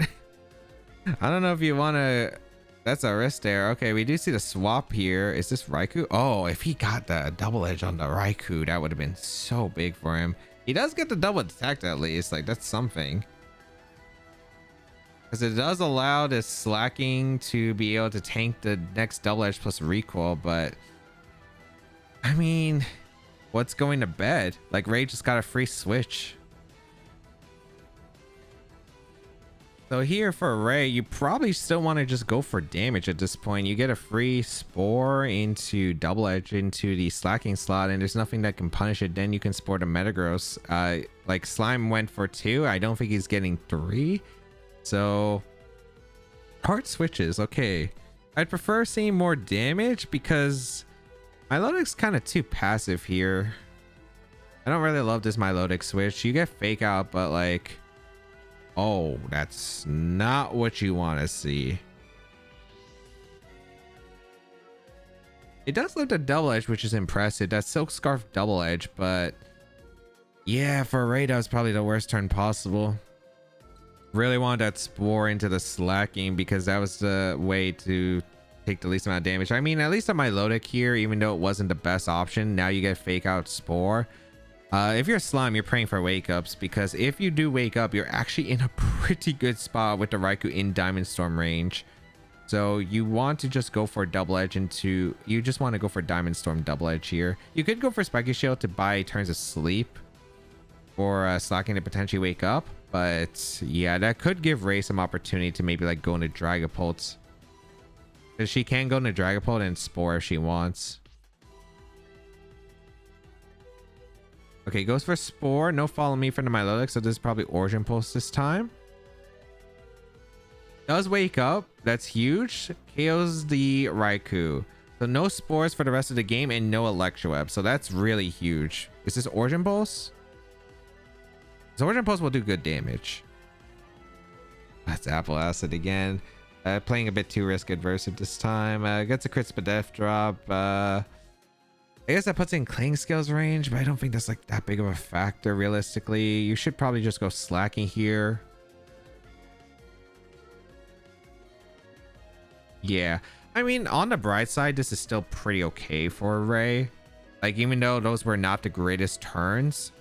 I don't know if you want to... That's a risk there. Okay, we do see the swap here. Is this Raikou? Oh, if he got the double edge on the Raikou, that would have been so big for him. He does get the double detect at least. Like, that's something. Because it does allow this slacking to be able to tank the next double edge plus recoil. But, I mean, what's going to bed? Like, Ray just got a free switch. So here for Ray, you probably still want to just go for damage at this point. You get a free spore into double edge into the slacking slot, and there's nothing that can punish it. Then you can sport a Metagross. Like, Slime went for 2. I don't think he's getting 3. So hard switches. Okay, I'd prefer seeing more damage because Milotic's kind of too passive here. I don't really love this Milotic switch. You get fake out, but like, oh, that's not what you want to see. It does lift a double edge, which is impressive. That Silk Scarf double edge, but yeah, for Ray, that was probably the worst turn possible. Really wanted that spore into the slacking because that was the way to take the least amount of damage. I mean, at least on Milotic here, even though it wasn't the best option, now you get fake out spore. If you're Slime, you're praying for wake ups, because if you do wake up, you're actually in a pretty good spot with the Raikou in Diamond Storm range. So you want to just go for double edge into... You just want to go for Diamond Storm double edge here. You could go for Spiky Shield to buy turns of sleep or slacking to potentially wake up. But yeah, that could give Ray some opportunity to maybe like go into Dragapult. Because she can go into Dragapult and Spore if she wants. Okay, goes for Spore. No follow me from the Milotic, so this is probably Origin Pulse this time. Does wake up. That's huge. KOs the Raikou. So no Spores for the rest of the game and no Electroweb. So that's really huge. Is this Origin Pulse? This Origin Pulse will do good damage. That's Apple Acid again. Playing a bit too risk adverse at this time. Gets a crit Spadef drop. I guess that puts in Cling Skills range, but I don't think that's like that big of a factor realistically. You should probably just go slacking here. Yeah, I mean, on the bright side, this is still pretty okay for Ray. Like, even though those were not the greatest turns,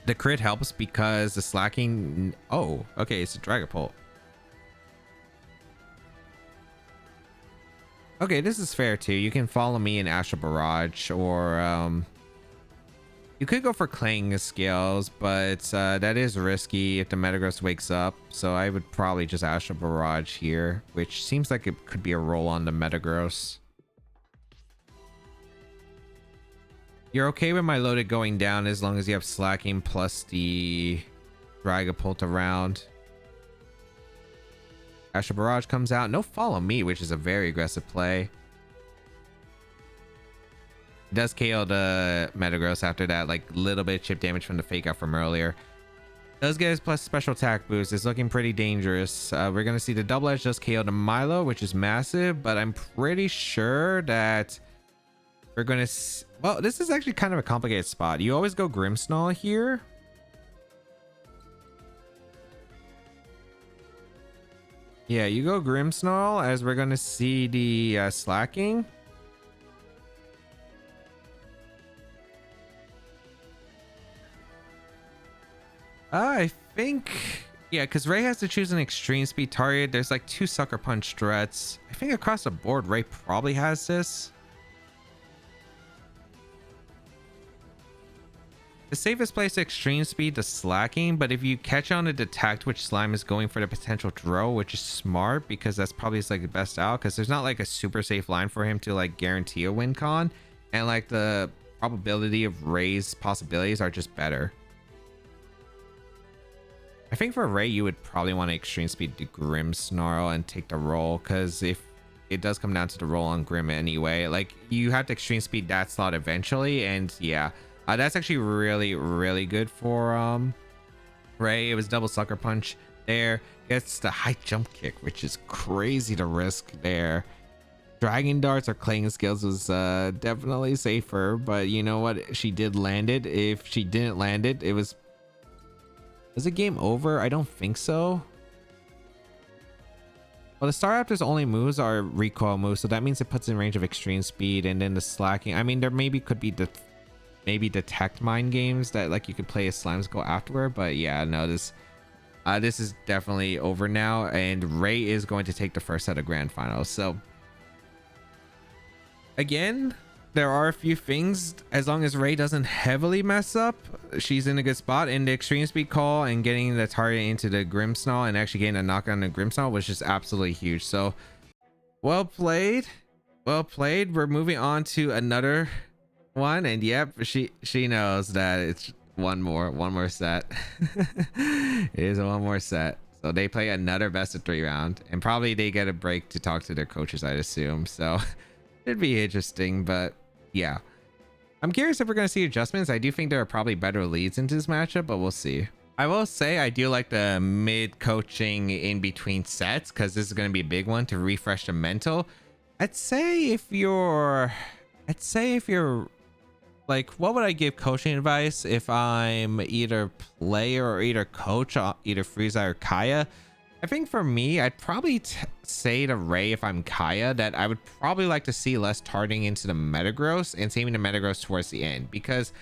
the crit helps because the slacking... Oh, okay, it's a Dragapult. Okay, this is fair too. You can follow me in Astral Barrage, or You could go for Clang Scales, but that is risky if the Metagross wakes up. So I would probably just Astral Barrage here, which seems like it could be a roll on the Metagross. You're okay with my loaded going down as long as you have Slacking plus the Dragapult around. Astral Barrage comes out. No Follow Me, which is a very aggressive play. Does KO the Metagross after that, like little bit of chip damage from the fake out from earlier. Does get his plus special attack boost. It's looking pretty dangerous. We're gonna see the double edge does KO the Milo, which is massive, but I'm pretty sure that we're gonna well, this is actually kind of a complicated spot. You always go Grimmsnarl here. Yeah, you go Grimmsnarl as we're gonna see the Slacking. I think, yeah, because Ray has to choose an extreme speed target. There's like 2 Sucker Punch threats. I think across the board, Ray probably has this. The safest place to extreme speed to Slacking, but if you catch on to detect which slime is going for the potential throw, which is smart because that's probably his like best out, because there's not like a super safe line for him to like guarantee a win con, and like the probability of Ray's possibilities are just better. I think for Ray, you would probably want to extreme speed to Grimmsnarl and take the roll, because if it does come down to the roll on Grim anyway, like you have to extreme speed that slot eventually, and yeah, that's actually really good for Ray. It was double Sucker Punch there, gets the high jump kick, which is crazy to risk there. Dragon Darts or Clang Scales was definitely safer, but you know what, she did land it. If she didn't land it, it was it game over? I don't think so. Well, the Staraptor's only moves are recoil moves, so that means it puts in range of extreme speed, and then the Slacking. I mean, there maybe could be maybe detect mind games that like you could play as Slimes go afterward, but yeah, no, this is definitely over now, and Ray is going to take the first set of grand finals. So again, there are a few things. As long as Ray doesn't heavily mess up, she's in a good spot. And the extreme speed call and getting the target into the Grimmsnarl and actually getting a knock on the Grimmsnarl was just absolutely huge. So well played, well played. We're moving on to another one, and yep, she knows that it's one more set. It is one more set. So they play another best of 3 round, and probably they get a break to talk to their coaches, I'd assume. So it'd be interesting, but yeah, I'm curious if we're going to see adjustments. I do think there are probably better leads into this matchup, but we'll see. I will say I do like the mid coaching in between sets, because this is going to be a big one to refresh the mental. I'd say if you're like, what would I give coaching advice if I'm either player or either coach, either Frieza or Kaya? I think for me, I'd probably say to Ray, if I'm Kaya, that I would probably like to see less targeting into the Metagross and saving the Metagross towards the end, because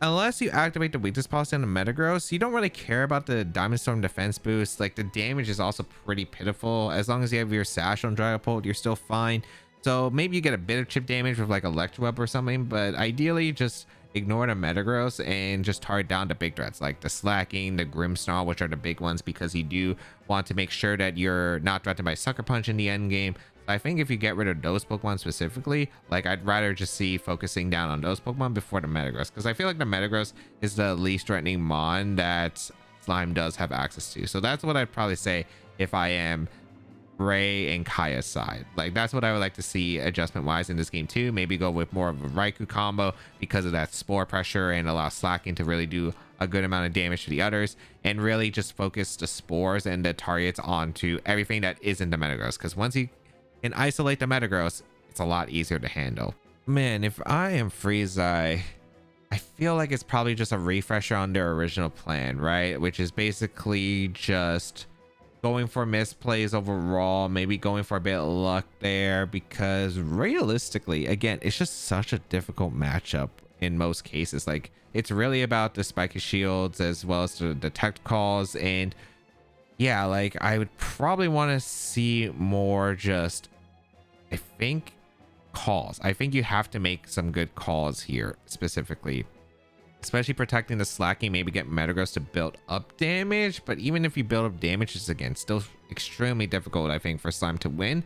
unless you activate the weakness policy on the Metagross, you don't really care about the Diamond Storm defense boost. Like, the damage is also pretty pitiful. As long as you have your Sash on Dragapult, you're still fine. So maybe you get a bit of chip damage with like Electro Web or something, but ideally just ignore the Metagross and just target down the big threats like the Slacking, the Grimmsnarl, which are the big ones, because you do want to make sure that you're not threatened by Sucker Punch in the end game. So I think if you get rid of those Pokemon specifically, like, I'd rather just see focusing down on those Pokemon before the Metagross, because I feel like the Metagross is the least threatening Mon that Slime does have access to. So that's what I'd probably say if I am Ray and Kaya's side. Like, that's what I would like to see adjustment wise in this game too. Maybe go with more of a Raikou combo because of that spore pressure, and allow Slacking to really do a good amount of damage to the others, and really just focus the spores and the targets onto everything that isn't the Metagross, because once you can isolate the Metagross, it's a lot easier to handle. Man, if I am Frieza, I feel like it's probably just a refresher on their original plan, right? Which is basically just going for misplays overall, maybe going for a bit of luck there, because realistically, again, it's just such a difficult matchup in most cases. Like, it's really about the spiky shields as well as the detect calls, and yeah, like, I would probably want to see more just, I think, calls. I think you have to make some good calls here specifically. especially protecting the slacking, maybe get Metagross to build up damage. But even if you build up damage, it's again still extremely difficult, I think, for Slime to win.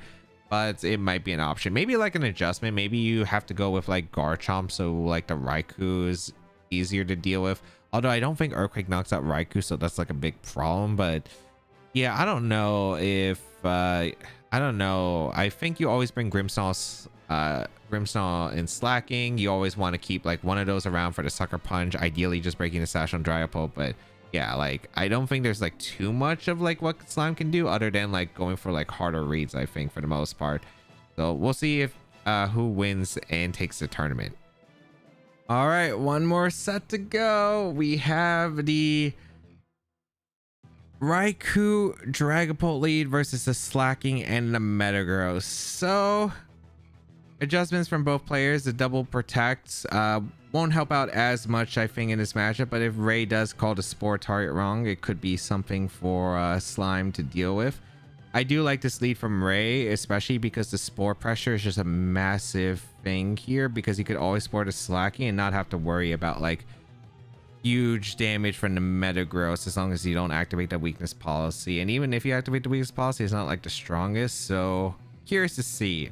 But it might be an option, maybe like an adjustment. Maybe you have to go with like Garchomp, so like the Raikou is easier to deal with. Although I don't think Earthquake knocks out Raikou, so that's like a big problem. But yeah, I don't know if I don't know. I think you always bring Grimmsnarl and Slacking. You always want to keep like one of those around for the Sucker Punch, ideally just breaking the Sash on Dragapult. But yeah, like I don't think there's like too much of like what Slime can do other than like going for like harder reads, I think, for the most part. So we'll see if who wins and takes the tournament. All right, one more set to go. We have the Raikou Dragapult lead versus the Slacking and the Metagross. So adjustments from both players. The double protects won't help out as much, I think, in this matchup. But if Ray does call the Spore target wrong, it could be something for Slime to deal with. I do like this lead from Ray, especially because the Spore pressure is just a massive thing here, because you could always Spore the Slacking and not have to worry about like huge damage from the Metagross as long as you don't activate the weakness policy. And even if you activate the weakness policy, it's not like the strongest. So curious to see.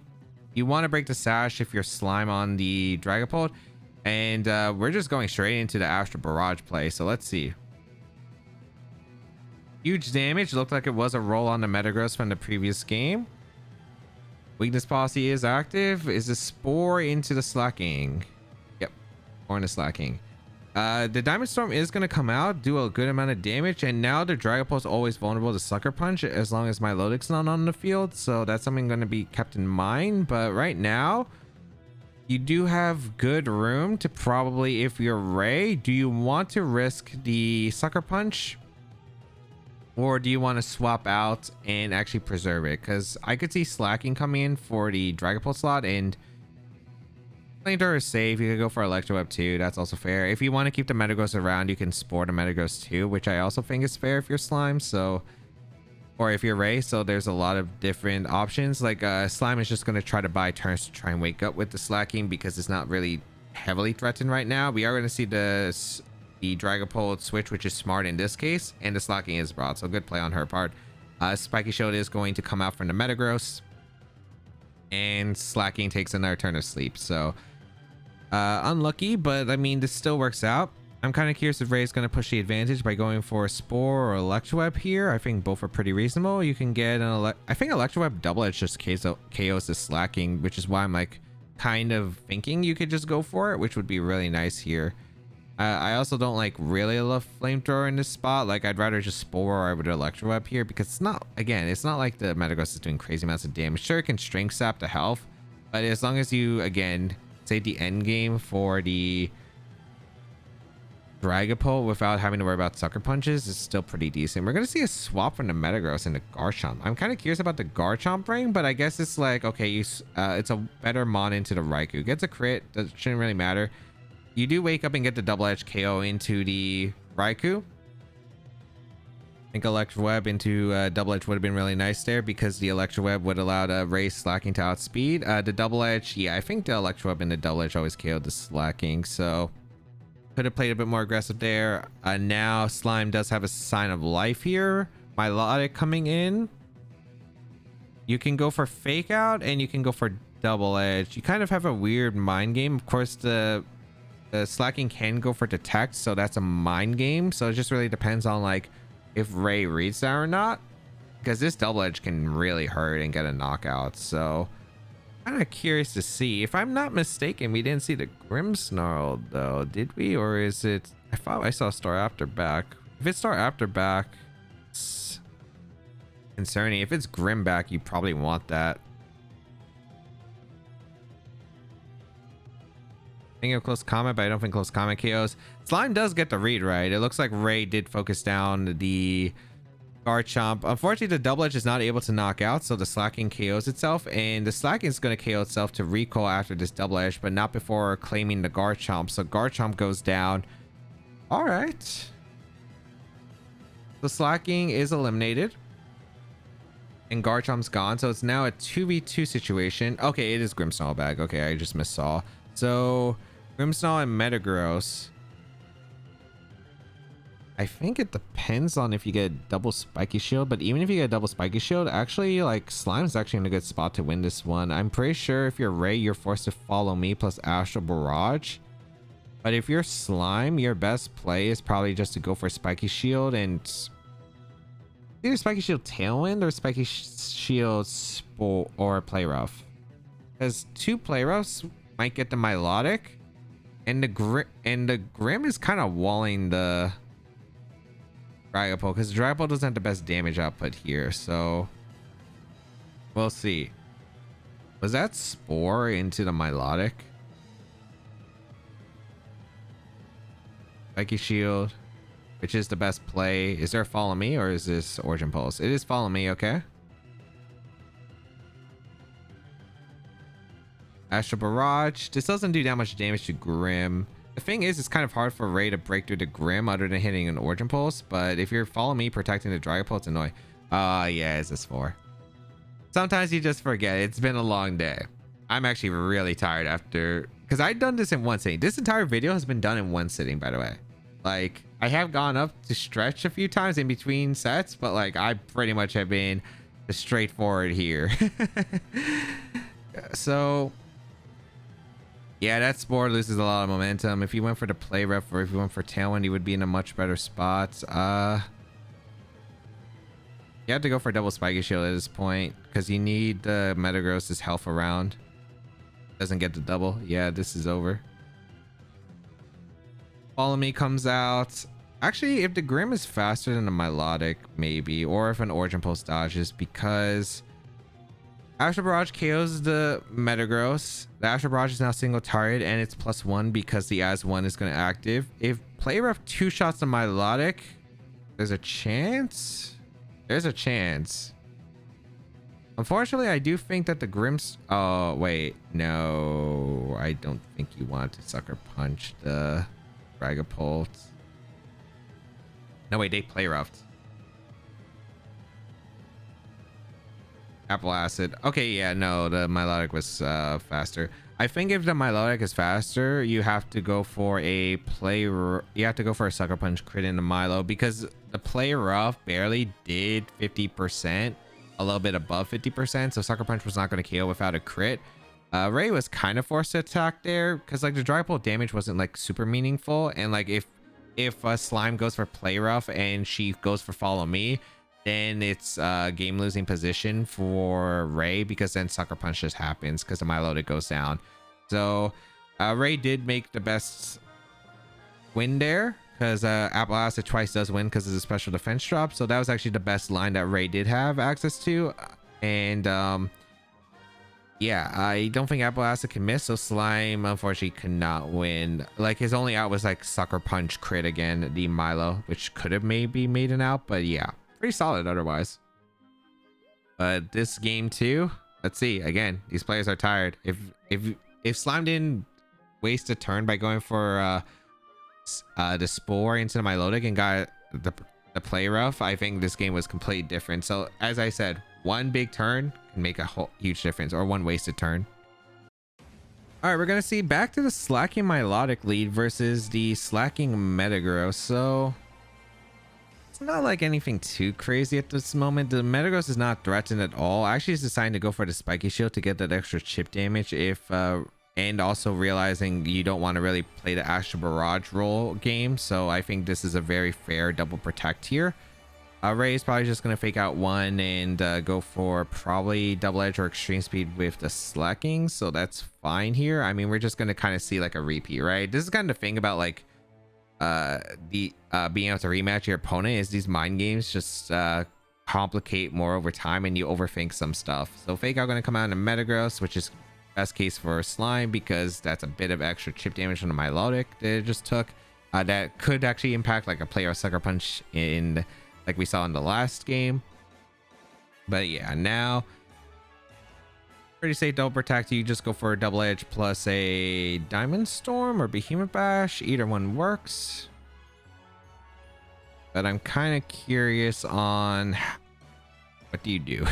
You want to break the Sash if you're Slime on the Dragapult. And we're just going straight into the Astral Barrage play. So let's see. Huge damage. Looked like it was a roll on the Metagross from the previous game. Weakness policy is active. Is the Spore into the Slacking? Yep. Or in the Slacking. The Diamond Storm is going to come out, do a good amount of damage, and now the Dragapult is always vulnerable to Sucker Punch as long as Milotic's not on the field, so that's something going to be kept in mind. But right now, you do have good room to probably, if you're Ray, do you want to risk the Sucker Punch? Or do you want to swap out and actually preserve it? Because I could see Slacking coming in for the Dragapult slot, and Flamethrower is safe. You could go for Electro Web too. That's also fair. If you want to keep the Metagross around, you can Spore the Metagross too, which I also think is fair if you're Slime. So, or if you're Ray. So there's a lot of different options. Like Slime is just going to try to buy turns to try and wake up with the Slacking because it's not really heavily threatened right now. We are going to see the Dragapult switch, which is smart in this case, and the Slacking is broad. So good play on her part. Spiky Shield is going to come out from the Metagross, and Slacking takes another turn of sleep. So unlucky, but I mean, this still works out. I'm kind of curious if Ray's going to push the advantage by going for a Spore or Electroweb here. I think both are pretty reasonable. You can get an I think Electroweb double edge just KOs the Slacking, which is why I'm like kind of thinking you could just go for it, which would be really nice here. I also don't like really love Flamethrower in this spot. Like I'd rather just Spore or I would Electroweb here, because it's not, again, it's not like the Metagross is doing crazy amounts of damage. Sure, it can Strength Sap the health, but as long as you, again, save the end game for the Dragapult without having to worry about Sucker Punches, is still pretty decent. We're going to see a swap from the Metagross into Garchomp. I'm kind of curious about the Garchomp ring, but I guess it's like, okay, it's a better Mon into the Raikou. Gets a crit, that shouldn't really matter. You do wake up and get the double edge KO into the Raikou. I think Electroweb into double edge would have been really nice there, because the Electroweb would allow the Ray Slacking to outspeed. The double edge, yeah, I think the Electroweb and the double edge always KO'd the Slacking, so could have played a bit more aggressive there. Now Slime does have a Sign of Life here. Milotic coming in. You can go for Fake Out and you can go for double edge. You kind of have a weird mind game. Of course, the Slacking can go for Detect, so that's a mind game. So it just really depends on like if Ray reads that or not, because this double edge can really hurt and get a knockout. So kind of curious to see. If I'm not mistaken, we didn't see the Grimmsnarl though, did we? Or is it, I thought I saw Star After Back. If it's Star After Back, it's concerning. If it's Grim back, you probably want that. Of Close Combat, but I don't think Close Combat KOs. Slime does get the read right. It looks like Ray did focus down the Garchomp. Unfortunately, the double edge is not able to knock out, so the Slacking KOs itself, and the Slacking is going to KO itself to recall after this double edge, but not before claiming the Garchomp. So Garchomp goes down. All right. The Slacking is eliminated, and Garchomp's gone, so it's now a 2v2 situation. Okay, it is Grimmsnarl bag. Okay, I just missaw. So Grimmsnarl and Metagross. I think it depends on if you get double spiky shield, but even if you get double spiky shield, actually like Slime's actually in a good spot to win this one. I'm pretty sure if you're Ray, you're forced to follow me plus Astral Barrage. But if you're Slime, your best play is probably just to go for spiky shield and either spiky shield Tailwind or spiky shield Spore or Play Rough. Because 2 Play Roughs might get the Milotic, and the Grim is kind of walling the Dragapult, because Dragapult doesn't have the best damage output here, so we'll see. Was that Spore into the Milotic? Spiky Shield, which is the best play. Is there a Follow Me or is this Origin Pulse? It is Follow Me, okay. Astral Barrage. This doesn't do that much damage to Grim. The thing is, it's kind of hard for Ray to break through the Grim other than hitting an Origin Pulse, but if you're Follow Me protecting the Dragapult, it's annoying. Yeah, is this 4? Sometimes you just forget. It's been a long day. I'm actually really tired after, because I've done this in one sitting. This entire video has been done in one sitting, by the way. Like, I have gone up to stretch a few times in between sets, but like I pretty much have been straightforward here. So yeah, that Spore loses a lot of momentum. If you went for the Play Rough or if you went for Tailwind, you would be in a much better spot. You have to go for double Spiky Shield at this point because you need the Metagross's health around. Doesn't get the double. Yeah, this is over. Follow Me comes out. Actually, if the Grim is faster than the Milotic, maybe, or if an Origin Pulse dodges, because Astral Barrage KOs the Metagross. The Astral Barrage is now single target and it's +1 because the AS1 is going to active. If Play Rough 2 shots the Milotic, there's a chance. There's a chance. Unfortunately, I do think that the Grims. Oh, wait. No, I don't think you want to Sucker Punch the Dragapult. No, wait, they Play Roughed. Apple Acid. Okay, yeah, no, the Milotic was faster. I think if the Milotic is faster, you have to go for a you have to go for a Sucker Punch crit in the Milo, because the Play Rough barely did 50%, a little bit above 50%, so Sucker Punch was not going to KO without a crit. Ray was kind of forced to attack there because like the Dragapult damage wasn't like super meaningful, and like if Slime goes for Play Rough and she goes for Follow Me, then it's game losing position for Ray, because then Sucker Punch just happens because the Milotic goes down. So Ray did make the best win there, because Apple Acid twice does win because of the special defense drop. So that was actually the best line that Ray did have access to. And yeah, I don't think Apple Acid can miss, so Slime unfortunately could not win. Like his only out was like Sucker Punch crit again, the Milo, which could have maybe made an out, but yeah, pretty solid otherwise. But this game too, let's see, again, these players are tired. If Slime didn't waste a turn by going for the Spore into the Milotic and got the Play Rough, I think this game was completely different. So as I said, one big turn can make a huge difference, or one wasted turn. All right, we're gonna see back to the slacking Milotic lead versus the slacking Metagross. So it's not like anything too crazy at this moment. The Metagross is not threatened at all. Actually, it's deciding to go for the Spiky Shield to get that extra chip damage, and also realizing you don't want to really play the Astral Barrage roll game. So I think this is a very fair double protect here. Ray is probably just going to fake out one and go for probably double edge or extreme speed with the slacking. So that's fine here. I mean, we're just going to kind of see like a repeat, right? This is kind of the thing about like being able to rematch your opponent, is these mind games just complicate more over time and you overthink some stuff. So fake out going to come out in Metagross, which is best case for Slime, because that's a bit of extra chip damage from the Milotic that it just took. That could actually impact like a player Sucker Punch in, like we saw in the last game. But yeah, now pretty safe double protect. You just go for a double edge plus a Diamond Storm or Behemoth Bash. Either one works. But I'm kind of curious on what do you do?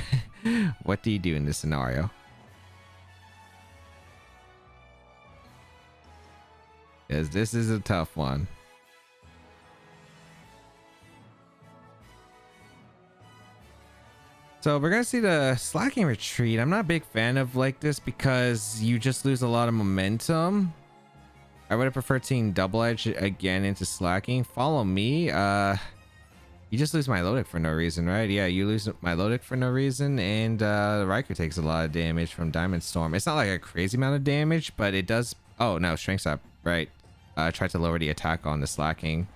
What do you do in this scenario? Because this is a tough one. So we're gonna see the slacking retreat. I'm not a big fan of like this because you just lose a lot of momentum. I would have preferred seeing double edge again into slacking. Follow me. You just lose Milotic for no reason, right? Yeah, you lose Milotic for no reason, and Riker takes a lot of damage from Diamond Storm. It's not like a crazy amount of damage, but it does. Oh no, strength's up, right? Try to lower the attack on the slacking.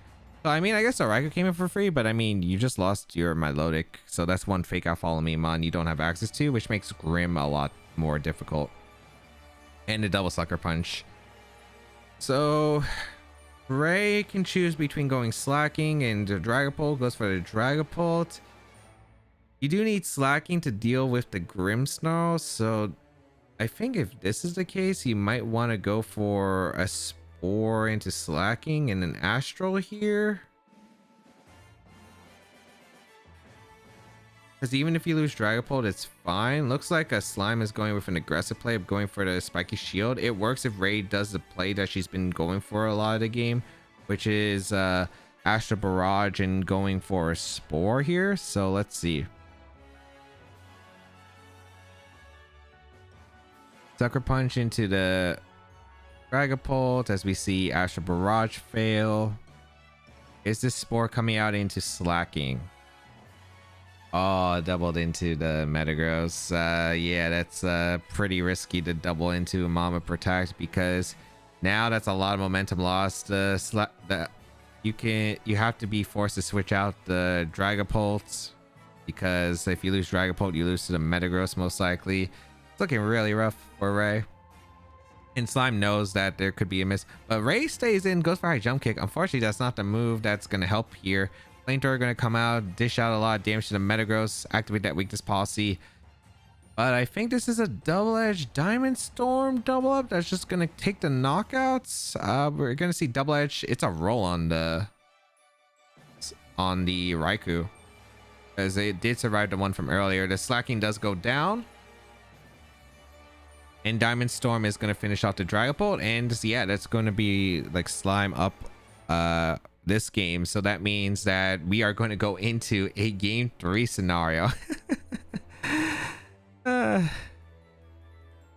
So I mean, I guess the Riker came in for free, but I mean, you just lost your Milotic, so that's one fake out follow me mon you don't have access to, which makes Grim a lot more difficult. And the double sucker punch. So Ray can choose between going slacking and the Dragapult. Goes for the Dragapult. You do need slacking to deal with the Grim Snarl, so I think if this is the case, you might want to go for a Spore into slacking and an Astral here. Because even if you lose Dragapult, it's fine. Looks like a Slime is going with an aggressive play of going for the Spiky Shield. It works if Ray does the play that she's been going for a lot of the game, which is Astral Barrage and going for a Spore here. So let's see. Sucker Punch into the Dragapult as we see Astral Barrage fail. Is this Spore coming out into slacking? Oh, doubled into the Metagross. Yeah, that's pretty risky to double into a Mama Protect because now that's a lot of momentum lost. You have to be forced to switch out the Dragapult because if you lose Dragapult, you lose to the Metagross most likely. It's looking really rough for Ray. And Slime knows that there could be a miss, but Ray stays in, goes for high jump kick. Unfortunately, that's not the move that's going to help here. Flamethrower going to come out, dish out a lot of damage to the Metagross, activate that weakness policy. But I think this is a double-edged Diamond Storm double up that's just going to take the knockouts. We're going to see double edge. It's a roll on the Raikou, as it did survive the one from earlier. The slacking does go down. And Diamond Storm is going to finish off the Dragapult. And yeah, that's going to be like Slime up this game. So that means that we are going to go into a game 3 scenario.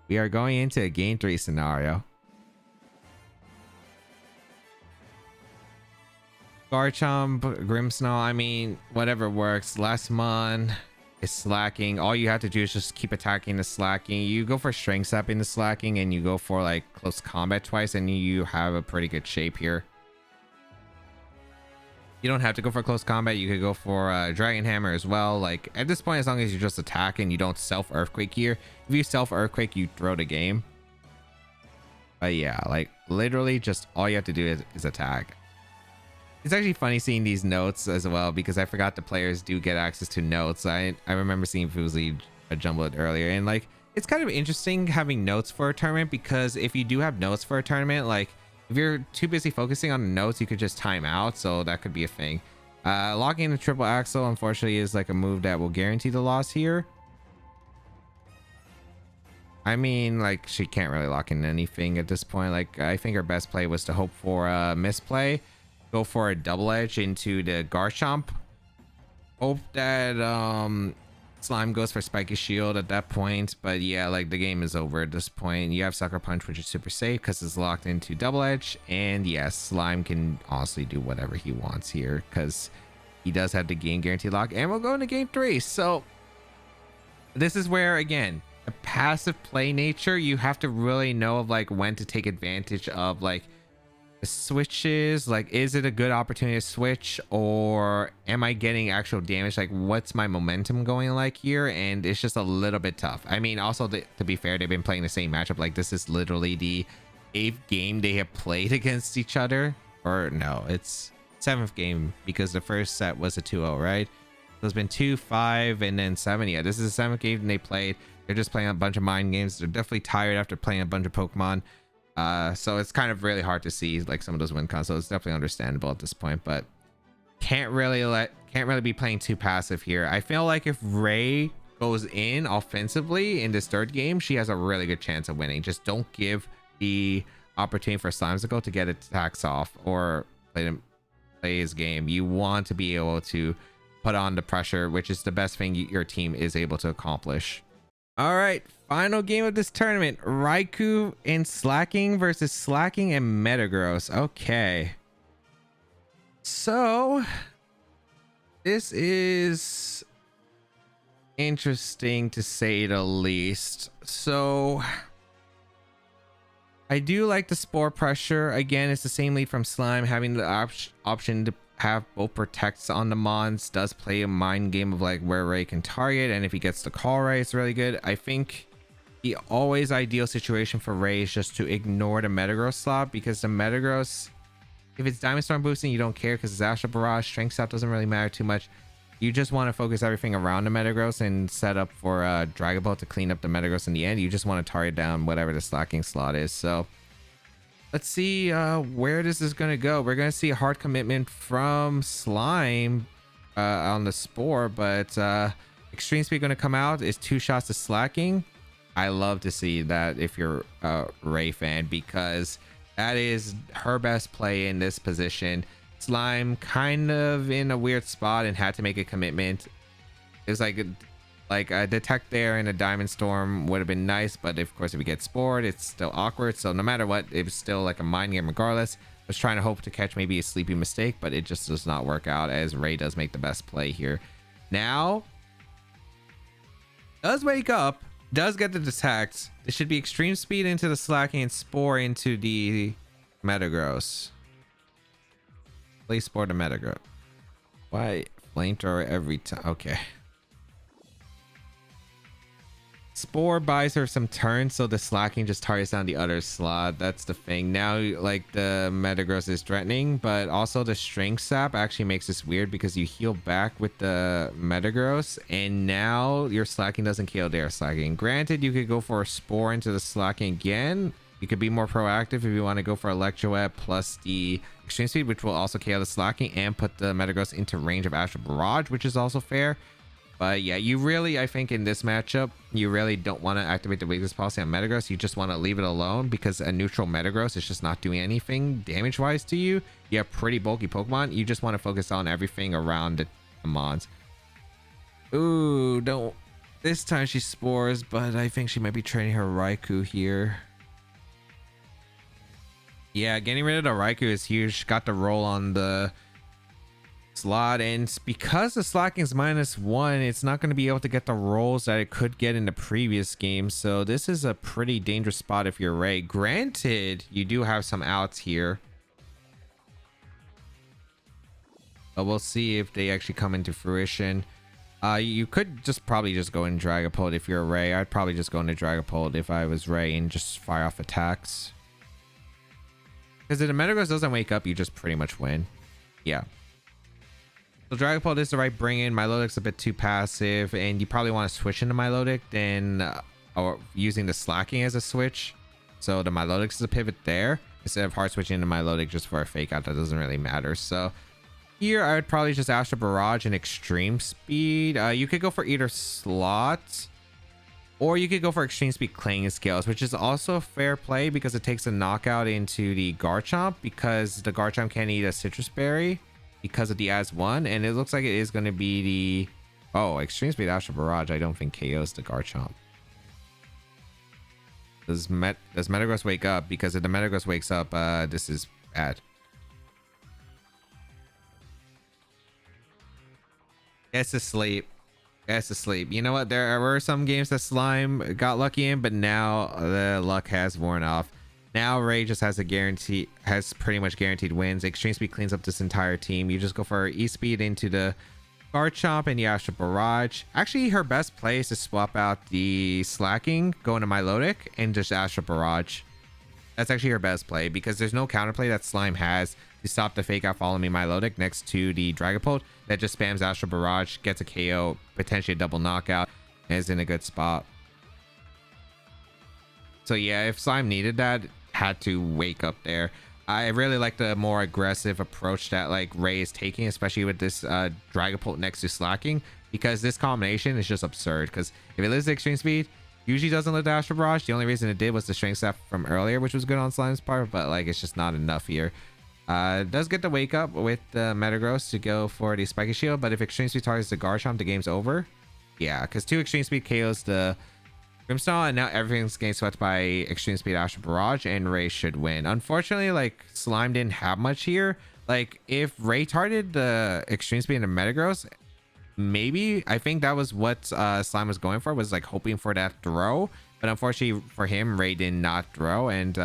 We are going into a game 3 scenario. Garchomp, Grimmsnarl, I mean, whatever works. Last mon is slacking. All you have to do is just keep attacking the slacking. You go for strength up in the slacking and you go for like close combat twice and you have a pretty good shape here. You don't have to go for close combat. You could go for Dragon Hammer as well. Like at this point, as long as you just attack and you don't self Earthquake here. If you self Earthquake, you throw the game. But yeah, like literally just all you have to do is attack. It's actually funny seeing these notes as well because I forgot the players do get access to notes. I remember seeing Fuslie jumble it earlier, and like it's kind of interesting having notes for a tournament because if you do have notes for a tournament, like if you're too busy focusing on the notes, you could just time out. So that could be a thing. Locking the triple axle, unfortunately, is like a move that will guarantee the loss here. I mean, like she can't really lock in anything at this point. Like I think her best play was to hope for a misplay, go for a double edge into the Garchomp. Hope that Slime goes for Spiky Shield at that point, but yeah, like the game is over at this point. You have Sucker Punch, which is super safe because it's locked into double edge, and yes, Slime can honestly do whatever he wants here because he does have the game guarantee lock, and we'll go into game 3. So this is where, again, the passive play nature, you have to really know of like when to take advantage of like the switches. Like, is it a good opportunity to switch, or am I getting actual damage? Like, what's my momentum going like here? And it's just a little bit tough. I mean, also to be fair, they've been playing the same matchup. Like, this is literally the 8th game they have played against each other, or no, it's 7th game because the first set was a 2-0, right? So it's been 2, 5, and then 7. Yeah, this is the 7th game they played. They're just playing a bunch of mind games. They're definitely tired after playing a bunch of Pokemon. So it's kind of really hard to see like some of those win cons. So it's definitely understandable at this point, but can't really be playing too passive here. I feel like if Ray goes in offensively in this 3rd game, she has a really good chance of winning. Just don't give the opportunity for Slimecicle to get attacks off or play his game. You want to be able to put on the pressure, which is the best thing your team is able to accomplish. All right, final game of this tournament, Raikou and Slacking versus Slacking and Metagross. Okay, so this is interesting to say the least. So I do like the Spore Pressure. Again, it's the same lead from Slime. Having the option to have both protects on the Mons does play a mind game of like where Ray can target, and if he gets the call Ray, it's really good. I think the always ideal situation for Ray is just to ignore the Metagross slot, because the Metagross, if it's Diamond Storm boosting, you don't care because it's Astral Barrage. Strength Sap doesn't really matter too much. You just want to focus everything around the Metagross and set up for Dragon Ball to clean up the Metagross in the end. You just want to target down whatever the Slacking slot is. So let's see where this is going to go. We're going to see a hard commitment from Slime on the Spore, but Extreme Speed going to come out is 2 shots to Slacking. I love to see that if you're a Ray fan, because that is her best play in this position. Slime kind of in a weird spot and had to make a commitment. It was like a Detect there and a Diamond Storm would have been nice, but of course if you get Spored, it's still awkward. So no matter what, it was still like a mind game regardless. I was trying to hope to catch maybe a Sleepy Mistake, but it just does not work out, as Ray does make the best play here. Now does wake up, does get the Detect. It should be Extreme Speed into the Slacking and Spore into the Metagross. Play Spore to Metagross. Why Flamethrower every time? Okay. Spore buys her some turns, so the Slacking just targets down the other slot. That's the thing. Now, like, the Metagross is threatening, but also the Strength Sap actually makes this weird because you heal back with the Metagross, and now your Slacking doesn't KO their Slacking. Granted, you could go for a Spore into the Slacking again. You could be more proactive if you want to go for Electroweb plus the Extreme Speed, which will also KO the Slacking and put the Metagross into range of Astral Barrage, which is also fair. But yeah, you really, I think in this matchup, you really don't want to activate the weakness policy on Metagross. You just want to leave it alone, because a neutral Metagross is just not doing anything damage-wise to you. You have pretty bulky Pokemon. You just want to focus on everything around the Mons. Ooh, don't. This time she Spores, but I think she might be training her Raikou here. Yeah, getting rid of the Raikou is huge. Got the roll on the slot, and because the Slacking is -1, it's not going to be able to get the rolls that it could get in the previous game. So this is a pretty dangerous spot if you're Ray. Granted, you do have some outs here, but we'll see if they actually come into fruition. You could just probably just go in Dragapult if you're a Ray. I'd probably just go into Dragapult if I was Ray and just fire off attacks, because if the Metagross doesn't wake up, you just pretty much win. Yeah. So Dragapult is the right bring in. Milotic's a bit too passive, and you probably want to switch into Milotic than or using the Slacking as a switch. So the Milotic is a pivot there instead of hard switching into Milotic just for a fake out. That doesn't really matter. So here I would probably just Astral Barrage and Extreme Speed. You could go for either slot, or you could go for Extreme Speed Clanging Scales, which is also a fair play because it takes a knockout into the Garchomp, because the Garchomp can't eat a Citrus Berry because of the as-1, and it looks like it is going to be the... Oh, Extreme Speed Astral Barrage I don't think KOs the Garchomp. Does Metagross wake up? Because if the Metagross wakes up, this is bad. It's asleep. It's asleep. You know what? There were some games that Slime got lucky in, but now the luck has worn off. Now Ray just has pretty much guaranteed wins. Extreme Speed cleans up this entire team. You just go for E-Speed into the Garchomp and the Astral Barrage. Actually, her best play is to swap out the Slacking, go into Milotic, and just Astral Barrage. That's actually her best play, because there's no counterplay that Slime has to stop the fake out Follow Me Milotic next to the Dragapult that just spams Astral Barrage, gets a KO, potentially a double knockout, and is in a good spot. So yeah, if Slime needed that, had to wake up there. I really like the more aggressive approach that like Ray is taking, especially with this Dragapult next to Slacking, because this combination is just absurd. Because if it lives the Extreme Speed, usually doesn't live the Astral Barrage. The only reason it did was the Strength Sap from earlier, which was good on Slime's part, but like it's just not enough here. Does get the wake up with the Metagross to go for the Spiky Shield, but if Extreme Speed targets the Garchomp, the game's over. Yeah, because 2 Extreme Speed KOs the Grimmsnarl, and now everything's getting swept by Extreme Speed Astral Barrage, and Ray should win. Unfortunately, like, Slime didn't have much here. Like, if Ray targeted the Extreme Speed and the Metagross, maybe, I think that was what Slime was going for, was like hoping for that throw. But unfortunately for him, Ray did not throw, and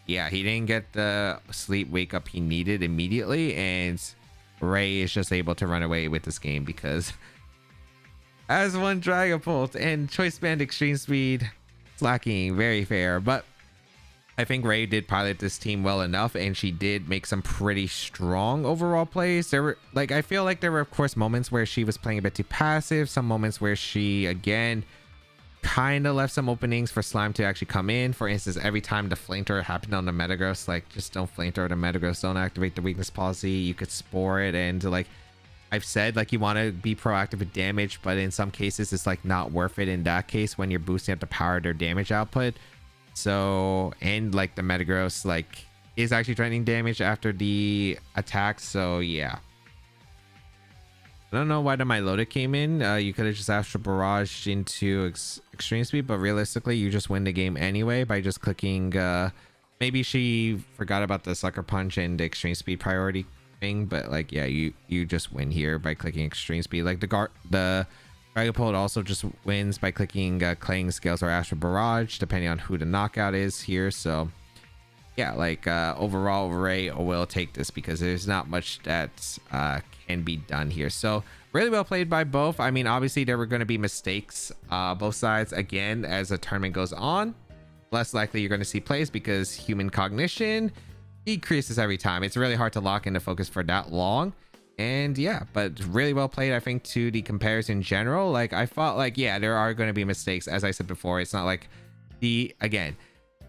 yeah, he didn't get the sleep wake up he needed immediately, and Ray is just able to run away with this game because as one Dragapult and Choice Band Extreme Speed slacking, very fair. But I think Ray did pilot this team well enough, and she did make some pretty strong overall plays. There were, like, I feel like there were of course moments where she was playing a bit too passive, some moments where she again kind of left some openings for Slime to actually come in. For instance, every time the flame thrower happened on the Metagross, like, just don't flame throw the Metagross, don't activate the weakness policy. You could spore it, and like I've said, like, you want to be proactive with damage, but in some cases it's like not worth it in that case when you're boosting up the power of their damage output. So, and like the Metagross like is actually threatening damage after the attack, so yeah. I don't know why the Milotic came in. You could have just Astral Barrage into Extreme Speed, but realistically you just win the game anyway by just clicking maybe she forgot about the Sucker Punch and the Extreme Speed priority thing, but like, yeah, you just win here by clicking Extreme Speed. Like the Dragapult also just wins by clicking Claying Scales or Astral Barrage, depending on who the knockout is here. So yeah, like overall Ray will take this because there's not much that can be done here. So really well played by both. I mean, obviously there were going to be mistakes both sides again as the tournament goes on. Less likely you're going to see plays because human cognition decreases every time. It's really hard to lock into focus for that long. And yeah, but really well played, I think, to the comparison in general. Like, I felt like, yeah, there are going to be mistakes. As I said before, it's not like again,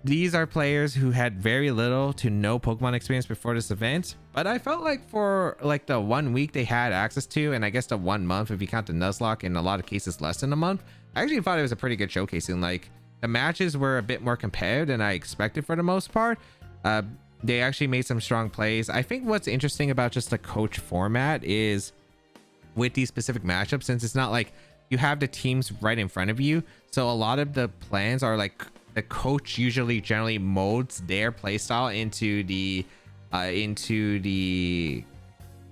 these are players who had very little to no Pokemon experience before this event, but I felt like for like the 1 week they had access to, and I guess the 1 month if you count the Nuzlocke, in a lot of cases less than a month, I actually thought it was a pretty good showcasing. Like, the matches were a bit more competitive than I expected for the most part. They actually made some strong plays. I think what's interesting about just the coach format is with these specific matchups, since it's not like you have the teams right in front of you, so a lot of the plans are like the coach usually generally molds their playstyle into the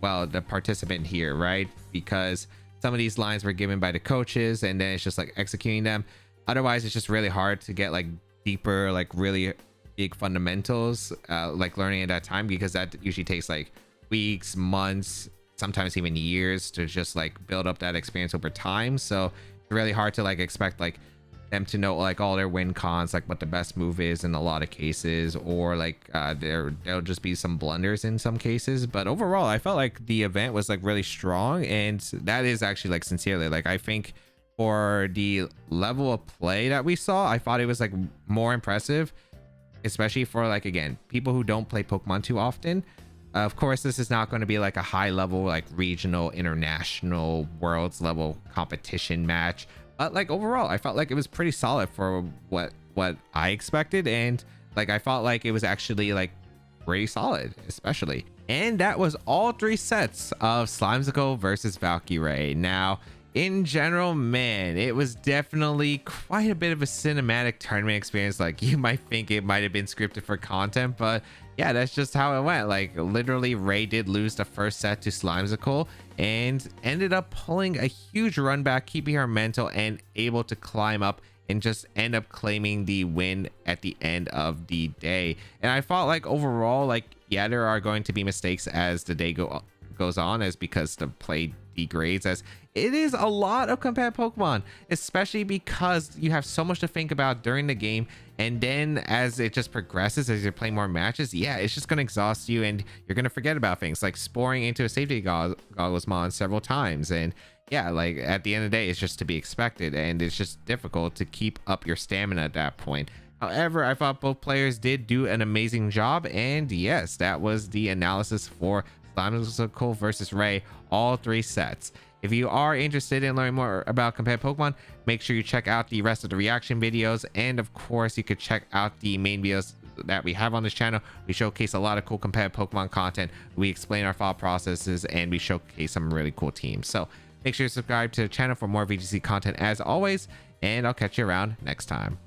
well, the participant here, right? Because some of these lines were given by the coaches and then it's just like executing them. Otherwise it's just really hard to get like deeper, like really big fundamentals like learning at that time, because that usually takes like weeks, months, sometimes even years to just like build up that experience over time. So it's really hard to like expect like them to know like all their win cons, like what the best move is in a lot of cases, or like there'll just be some blunders in some cases. But overall I felt like the event was like really strong, and that is actually like sincerely, like, I think for the level of play that we saw, I thought it was like more impressive, especially for like, again, people who don't play Pokemon too often. Of course, this is not going to be like a high level, like regional, international, worlds level competition match, but like overall I felt like it was pretty solid for what I expected, and like I felt like it was actually like pretty solid, especially. And that was all 3 sets of Slimecicle versus Valkyrae. Now, in general, man, it was definitely quite a bit of a cinematic tournament experience. Like, you might think it might have been scripted for content, but yeah, that's just how it went. Like, literally, Ray did lose the first set to Slimecicle and ended up pulling a huge run back, keeping her mental and able to climb up and just end up claiming the win at the end of the day. And I felt like overall, like, yeah, there are going to be mistakes as the day goes on, as because the play degrades, as it is a lot of competitive Pokemon, especially because you have so much to think about during the game, and then as it just progresses, as you're playing more matches, yeah, it's just going to exhaust you and you're going to forget about things like sporing into a safety goggles mon several times. And yeah, like at the end of the day, it's just to be expected, and it's just difficult to keep up your stamina at that point. However, I thought both players did do an amazing job, and yes, that was the analysis for Slimecicle versus Ray, all 3 sets. If you are interested in learning more about competitive Pokemon, make sure you check out the rest of the reaction videos, and of course you could check out the main videos that we have on this channel. We showcase a lot of cool competitive Pokemon content. We explain our thought processes, and we showcase some really cool teams. So make sure you subscribe to the channel for more VGC content as always, and I'll catch you around next time.